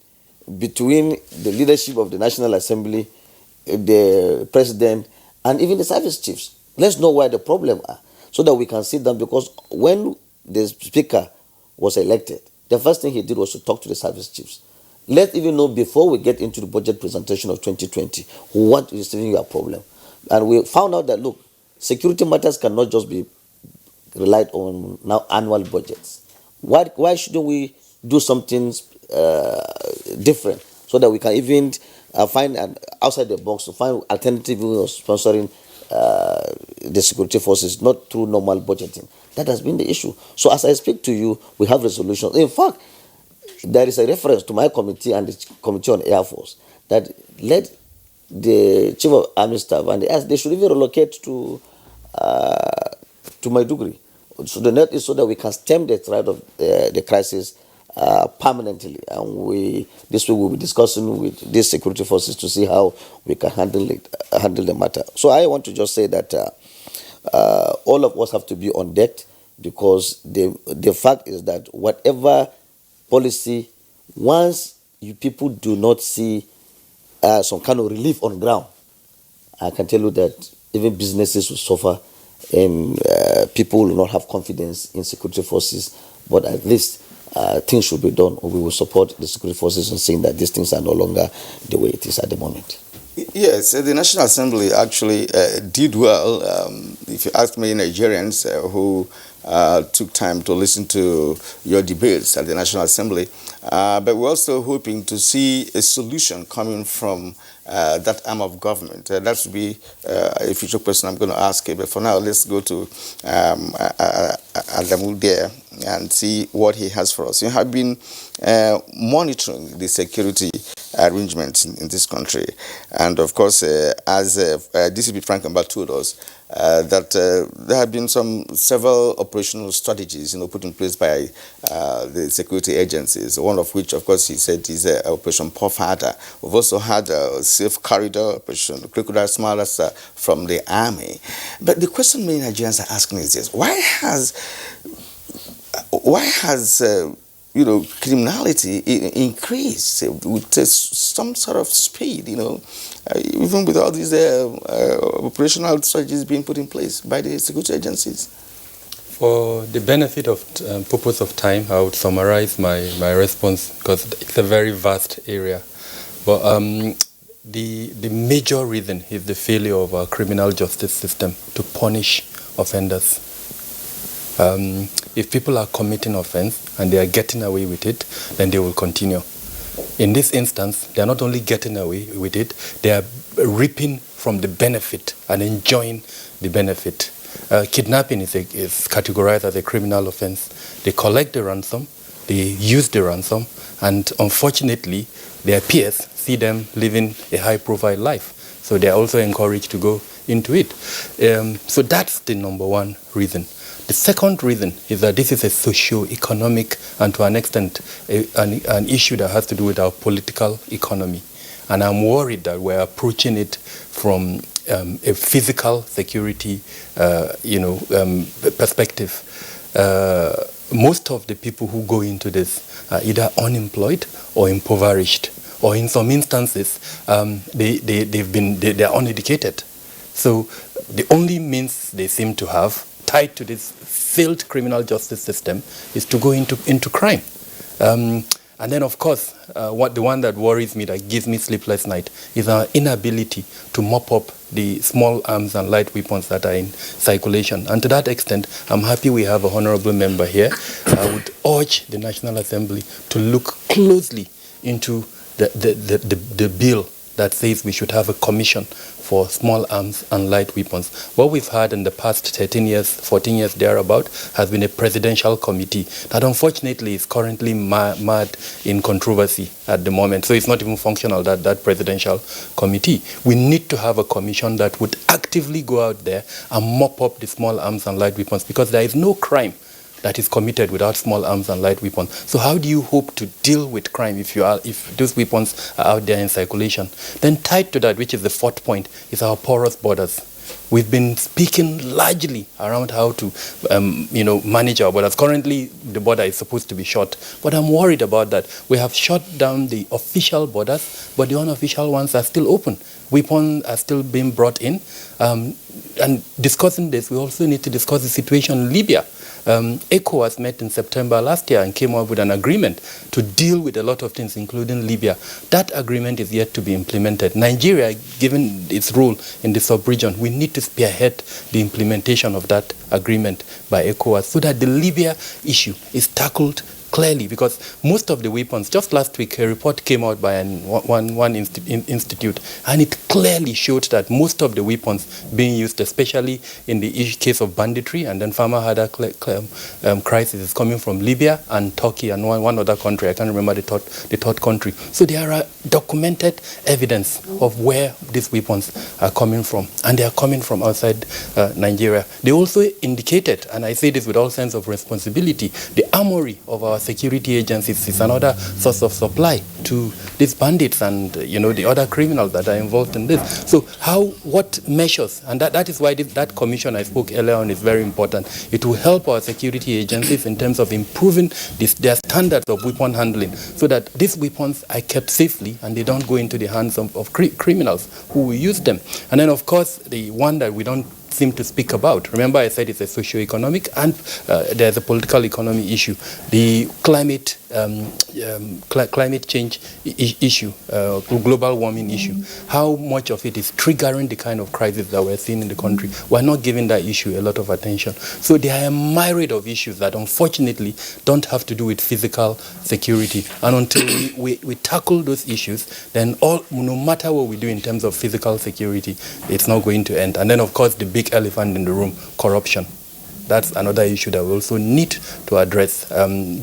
between the leadership of the National Assembly, the President, and even the service chiefs. Let's know where the problem are, so that we can sit down, because when the Speaker was elected, the first thing he did was to talk to the service chiefs. Let's even know before we get into the budget presentation of 2020, what is your problem. And we found out that, look, security matters cannot just be relied on now annual budgets. Why shouldn't we do something different, so that we can even find outside the box to find alternative ways of sponsoring the security forces, not through normal budgeting? That has been the issue. So as I speak to you, we have resolutions. In fact, there is a reference to my committee and the Committee on Air Force that let the Chief of Army Staff and they should even relocate to Maiduguri. So the net is so that we can stem the threat of the crisis permanently. And this week we'll be discussing with these security forces to see how we can handle the matter. So I want to just say that all of us have to be on deck, because the fact is that whatever policy, once you people do not see some kind of relief on ground, I can tell you that even businesses will suffer, and people will not have confidence in security forces. But at least things should be done, or we will support the security forces in saying that these things are no longer the way it is at the moment. Yes, the National Assembly actually did well. If you ask many Nigerians who took time to listen to your debates at the National Assembly, but we're also hoping to see a solution coming from that arm of government. That should be a future question I'm going to ask. But for now, let's go to Adamu there and see what he has for us. You have been monitoring the security arrangements in this country, and of course, as DCP Frank Amba told us, that there have been several operational strategies, put in place by the security agencies. One of which, of course, he said is Operation Pofada. We've also had a Safe Corridor Operation, Crocodile Smile from the army. But the question many Nigerians are asking is this: why has criminality increased with some sort of speed, even with all these operational strategies being put in place by the security agencies? For the benefit of purpose of time, I would summarize my response, because it's a very vast area. But the major reason is the failure of our criminal justice system to punish offenders. If people are committing offense and they are getting away with it, then they will continue. In this instance, they are not only getting away with it, they are reaping from the benefit and enjoying the benefit. Kidnapping is categorized as a criminal offense. They collect the ransom, they use the ransom, and unfortunately, their peers see them living a high-profile life. So they are also encouraged to go into it. So that's the number one reason. The second reason is that this is a socio-economic and to an extent an issue that has to do with our political economy. And I'm worried that we're approaching it from a physical security perspective. Most of the people who go into this are either unemployed or impoverished, or in some instances they are uneducated. So the only means they seem to have tied to this failed criminal justice system is to go into crime. And then, of course, the one that worries me, that gives me sleepless night, is our inability to mop up the small arms and light weapons that are in circulation. And to that extent, I'm happy we have a honorable member here. I would urge the National Assembly to look closely into the bill that says we should have a commission for small arms and light weapons. What we've had in the past 13 years, 14 years thereabout, has been a presidential committee that unfortunately is currently mad in controversy at the moment. So it's not even functional, that presidential committee. We need to have a commission that would actively go out there and mop up the small arms and light weapons, because there is no crime that is committed without small arms and light weapons. So how do you hope to deal with crime if those weapons are out there in circulation? Then tied to that, which is the fourth point, is our porous borders. We've been speaking largely around how to manage our borders. Currently, the border is supposed to be shut, but I'm worried about that. We have shut down the official borders, but the unofficial ones are still open. Weapons are still being brought in. And discussing this, we also need to discuss the situation in Libya. ECOWAS met in September last year and came up with an agreement to deal with a lot of things, including Libya. That agreement is yet to be implemented. Nigeria, given its role in the sub-region, we need to spearhead the implementation of that agreement by ECOWAS so that the Libya issue is tackled clearly, because most of the weapons, just last week a report came out by one institute, and it clearly showed that most of the weapons being used, especially in the case of banditry and then farmer harder crisis, is coming from Libya and Turkey and one other country. I can't remember the third country. So there are documented evidence of where these weapons are coming from, and they are coming from outside Nigeria. They also indicated, and I say this with all sense of responsibility, the armory of our security agencies is another source of supply to these bandits and the other criminals that are involved in this. So what measures, and that is why that commission I spoke earlier on is very important. It will help our security agencies in terms of improving their standards of weapon handling, so that these weapons are kept safely and they don't go into the hands of criminals who will use them. And then of course the one that we don't seem to speak about. Remember, I said it's a socio-economic and there's a political economy issue. The climate change issue, global warming issue. How much of it is triggering the kind of crisis that we're seeing in the country? We're not giving that issue a lot of attention. So there are a myriad of issues that unfortunately don't have to do with physical security. And until we tackle those issues, then no matter what we do in terms of physical security, it's not going to end. And then of course the big elephant in the room, corruption. That's another issue that we also need to address.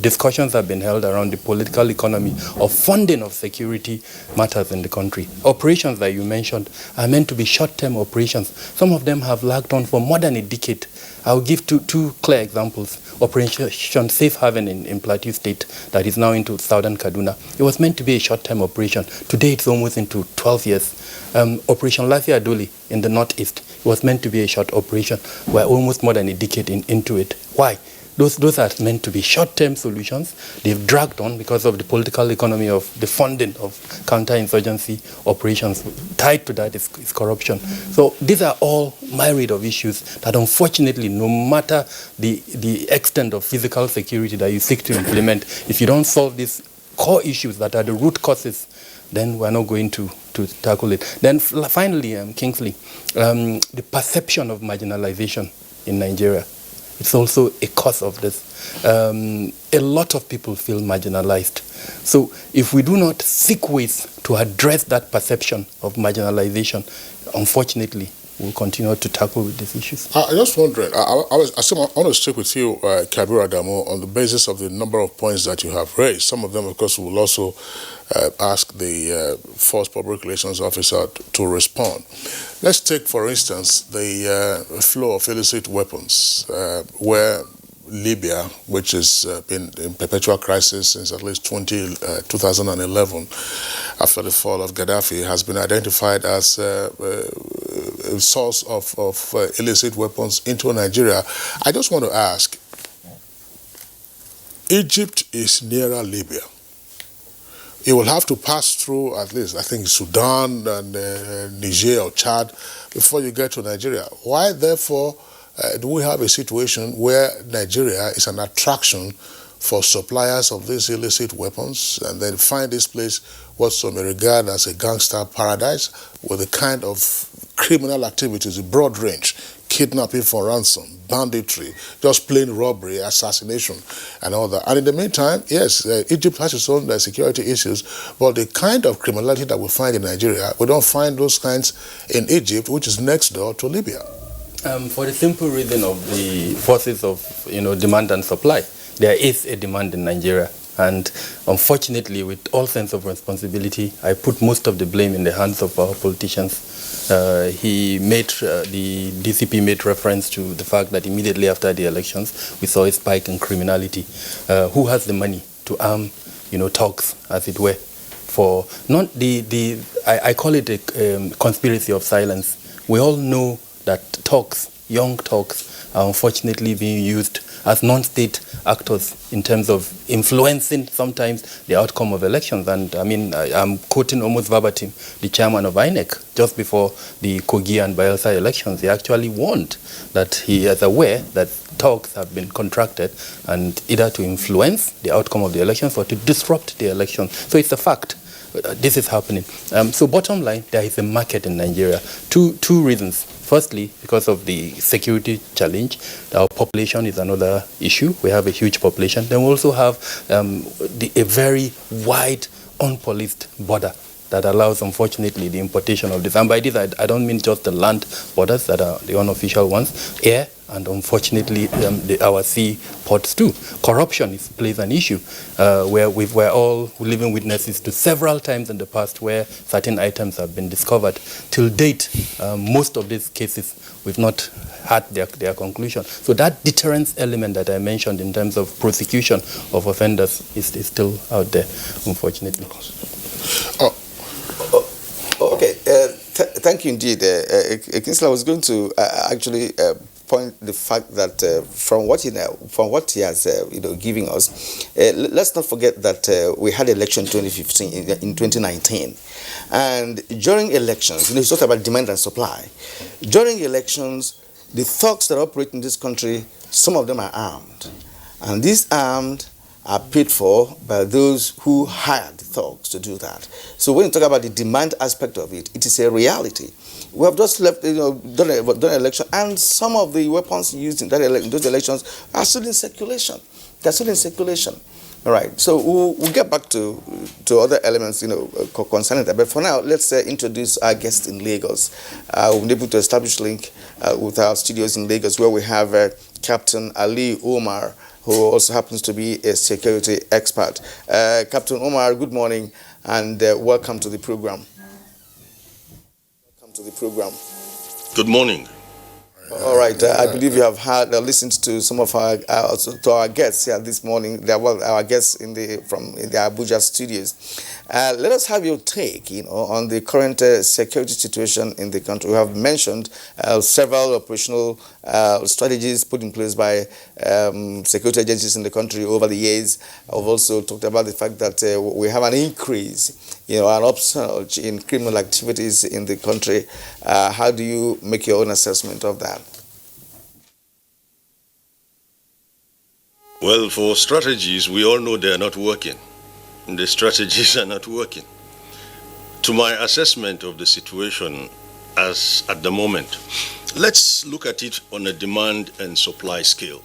Discussions have been held around the political economy of funding of security matters in the country. Operations that you mentioned are meant to be short-term operations. Some of them have lagged on for more than a decade. I'll give two clear examples. Operation Safe Haven in Plateau State, that is now into southern Kaduna. It was meant to be a short-term operation. Today it's almost into 12 years. Operation Lafia Adoli in the northeast, it was meant to be a short operation. We're almost more than a decade into it. Why? Those are meant to be short-term solutions. They've dragged on because of the political economy of the funding of counter-insurgency operations. Tied to that is corruption. So these are all myriad of issues that unfortunately, no matter the extent of physical security that you seek to implement, if you don't solve these core issues that are the root causes, then we're not going to tackle it. Then finally, Kingsley, the perception of marginalization in Nigeria. It's also a cause of this. A lot of people feel marginalized. So if we do not seek ways to address that perception of marginalization, unfortunately, we'll continue to tackle with these issues. I just wondering, I want to stick with you, Kabir Adamo, on the basis of the number of points that you have raised. Some of them, of course, will also ask the Force Public Relations Officer to respond. Let's take, for instance, the flow of illicit weapons, where Libya, which has been in perpetual crisis since at least 2011, after the fall of Gaddafi, has been identified as a source of illicit weapons into Nigeria. I just want to ask, Egypt is nearer Libya. It will have to pass through at least, I think, Sudan and Niger or Chad before you get to Nigeria. Why, therefore, do we have a situation where Nigeria is an attraction for suppliers of these illicit weapons, and then find this place what some may regard as a gangster paradise with the kind of criminal activities, a broad range, kidnapping for ransom, banditry, just plain robbery, assassination, and all that. And in the meantime, yes, Egypt has its own security issues, but the kind of criminality that we find in Nigeria, we don't find those kinds in Egypt, which is next door to Libya. For the simple reason of the forces of demand and supply, there is a demand in Nigeria. And unfortunately, with all sense of responsibility, I put most of the blame in the hands of our politicians. The DCP made reference to the fact that immediately after the elections, we saw a spike in criminality. Who has the money to arm, thugs, as it were, for not I call it a conspiracy of silence. We all know that thugs, young thugs, are unfortunately being used as non-state actors in terms of influencing sometimes the outcome of elections. And I mean, I'm quoting almost verbatim the chairman of INEC just before the Kogi and Bayelsa elections. He actually warned that he is aware that thugs have been contracted and either to influence the outcome of the elections or to disrupt the elections. So it's a fact. This is happening. So bottom line, there is a market in Nigeria. Two reasons. Firstly, because of the security challenge, our population is another issue. We have a huge population. Then we also have a very wide, unpoliced border that allows, unfortunately, the importation of this. And by this, I don't mean just the land borders that are the unofficial ones, air, and unfortunately, our sea ports too. Corruption plays an issue where we're all living witnesses to several times in the past where certain items have been discovered. Till date, most of these cases, we've not had their conclusion. So that deterrence element that I mentioned in terms of prosecution of offenders is still out there, unfortunately. Okay, thank you indeed. Kinsler, I was going to actually point the fact that from what he has giving us, let's not forget that we had election 2015 in 2019, and during elections, you talked about demand and supply. During elections, the thugs that operate in this country, some of them are armed, and these armed are paid for by those who hired the thugs to do that. So when you talk about the demand aspect of it, it is a reality. We have just done an election, and some of the weapons used in those elections are still in circulation. They're still in circulation. All right. So we'll get back to other elements, concerning that. But for now, let's introduce our guest in Lagos. We've been able to establish link with our studios in Lagos, where we have Captain Ali Omar, who also happens to be a security expert. Captain Omar, good morning, and welcome to the program. Good morning. All right, I believe you have heard listened to some of our guests here this morning. Our guests from the Abuja studios. Let us have your take, on the current security situation in the country. We have mentioned several operational strategies put in place by security agencies in the country over the years. I've also talked about the fact that we have an increase, an upsurge in criminal activities in the country. How do you make your own assessment of that? Well, for strategies, we all know they are not working. The strategies are not working. To my assessment of the situation as at the moment, let's look at it on a demand and supply scale.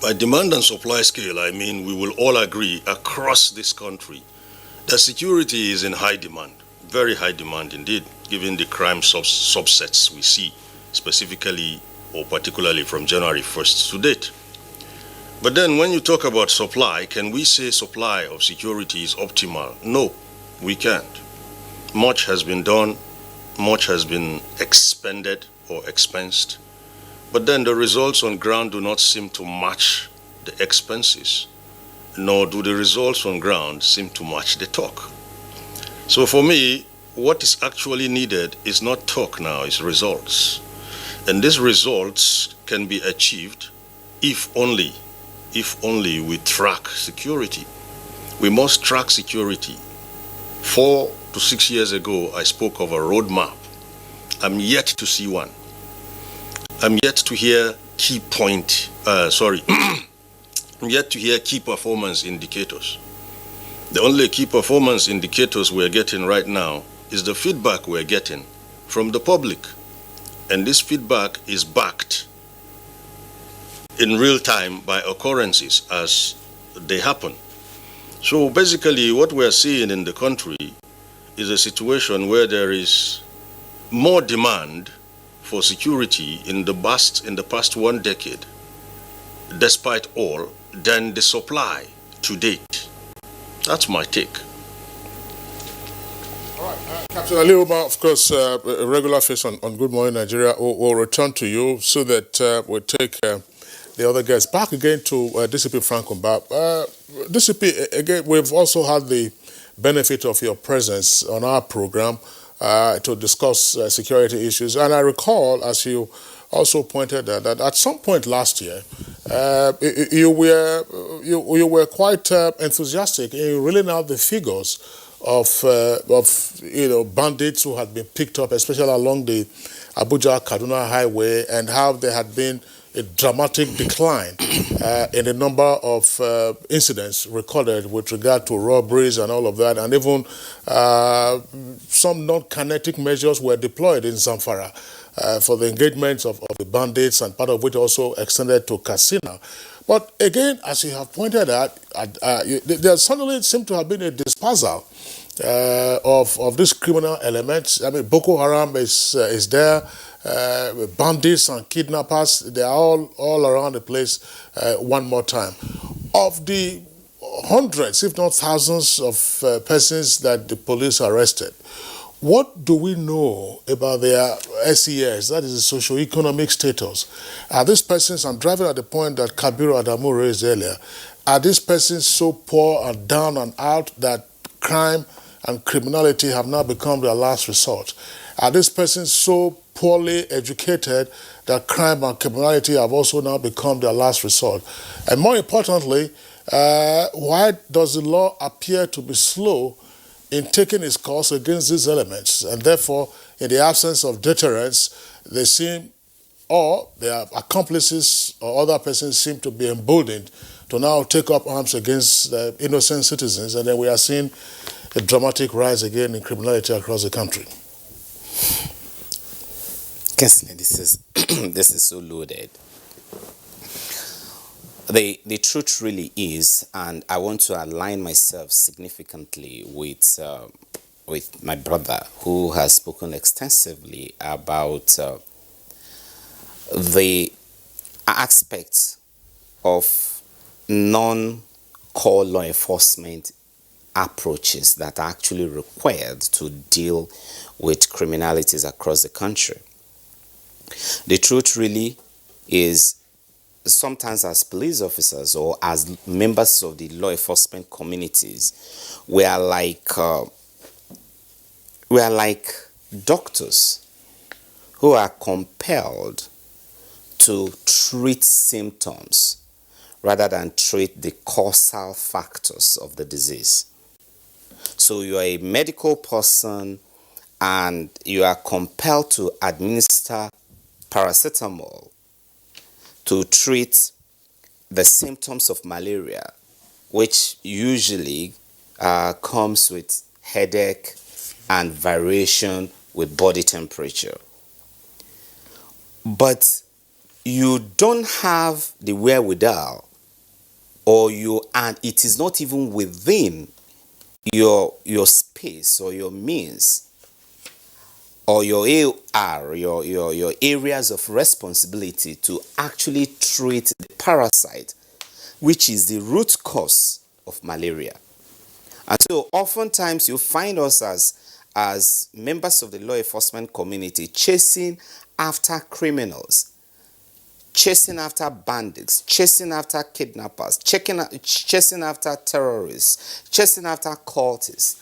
By demand and supply scale, I mean we will all agree across this country that security is in high demand, very high demand indeed, given the crime subsets we see, specifically or particularly from January 1st to date. But then when you talk about supply, can we say supply of security is optimal? No, we can't. Much has been done, much has been expended or expensed, but then the results on ground do not seem to match the expenses, nor do the results on ground seem to match the talk. So for me, what is actually needed is not talk now, it's results. And these results can be achieved if only we track security. We must track security. 4 to 6 years ago, I spoke of a roadmap. I'm yet to see one. I'm yet to hear I'm yet to hear key performance indicators. The only key performance indicators we're getting right now is the feedback we're getting from the public. And this feedback is backed in real time by occurrences as they happen. So basically what we're seeing in the country is a situation where there is more demand for security in the past 1 decade, despite all, than the supply to date. That's my take. All right, Captain Aliuma, of course, a regular face on Good Morning Nigeria. We'll return to you so that we'll take the other guests back again to DCP Frank Mbap. DCP, again, we've also had the benefit of your presence on our program to discuss security issues. And I recall, as you also pointed out, that at some point last year, you were quite enthusiastic in reeling out the figures of bandits who had been picked up, especially along the Abuja-Kaduna highway, and how there had been a dramatic decline in the number of incidents recorded with regard to robberies and all of that, and even some non-kinetic measures were deployed in Zamfara for the engagement of the bandits, and part of which also extended to Katsina. But again, as you have pointed out, there suddenly seemed to have been a dispersal of these criminal elements. I mean, Boko Haram is there. Bandits and kidnappers, they are all around the place one more time. Of the hundreds, if not thousands of persons that the police arrested, what do we know about their SES, that is the socio-economic status? Are these persons, I'm driving at the point that Kabiru Adamu raised earlier, are these persons so poor and down and out that crime and criminality have now become their last resort? Are these persons so poorly educated that crime and criminality have also now become their last resort? And more importantly, why does the law appear to be slow in taking its course against these elements? And therefore, in the absence of deterrence, they seem, or their accomplices or other persons seem to be emboldened to now take up arms against innocent citizens, and then we are seeing a dramatic rise again in criminality across the country. Kingsley, this is so loaded. The truth really is, and I want to align myself significantly with my brother, who has spoken extensively about the aspects of non-core law enforcement approaches that are actually required to deal with criminalities across the country. The truth really is, sometimes as police officers or as members of the law enforcement communities, we are like doctors who are compelled to treat symptoms rather than treat the causal factors of the disease. So you are a medical person and you are compelled to administer paracetamol to treat the symptoms of malaria, which usually comes with headache and variation with body temperature. But you don't have the wherewithal, and it is not even within your space or your means or your AR, your areas of responsibility to actually treat the parasite, which is the root cause of malaria. And so oftentimes you find us as members of the law enforcement community chasing after criminals, chasing after bandits, chasing after kidnappers, chasing after terrorists, chasing after cultists,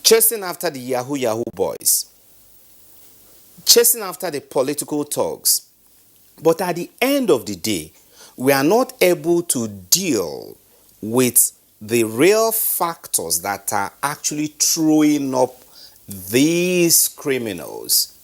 chasing after the Yahoo boys, chasing after the political thugs. But at the end of the day, we are not able to deal with the real factors that are actually throwing up these criminals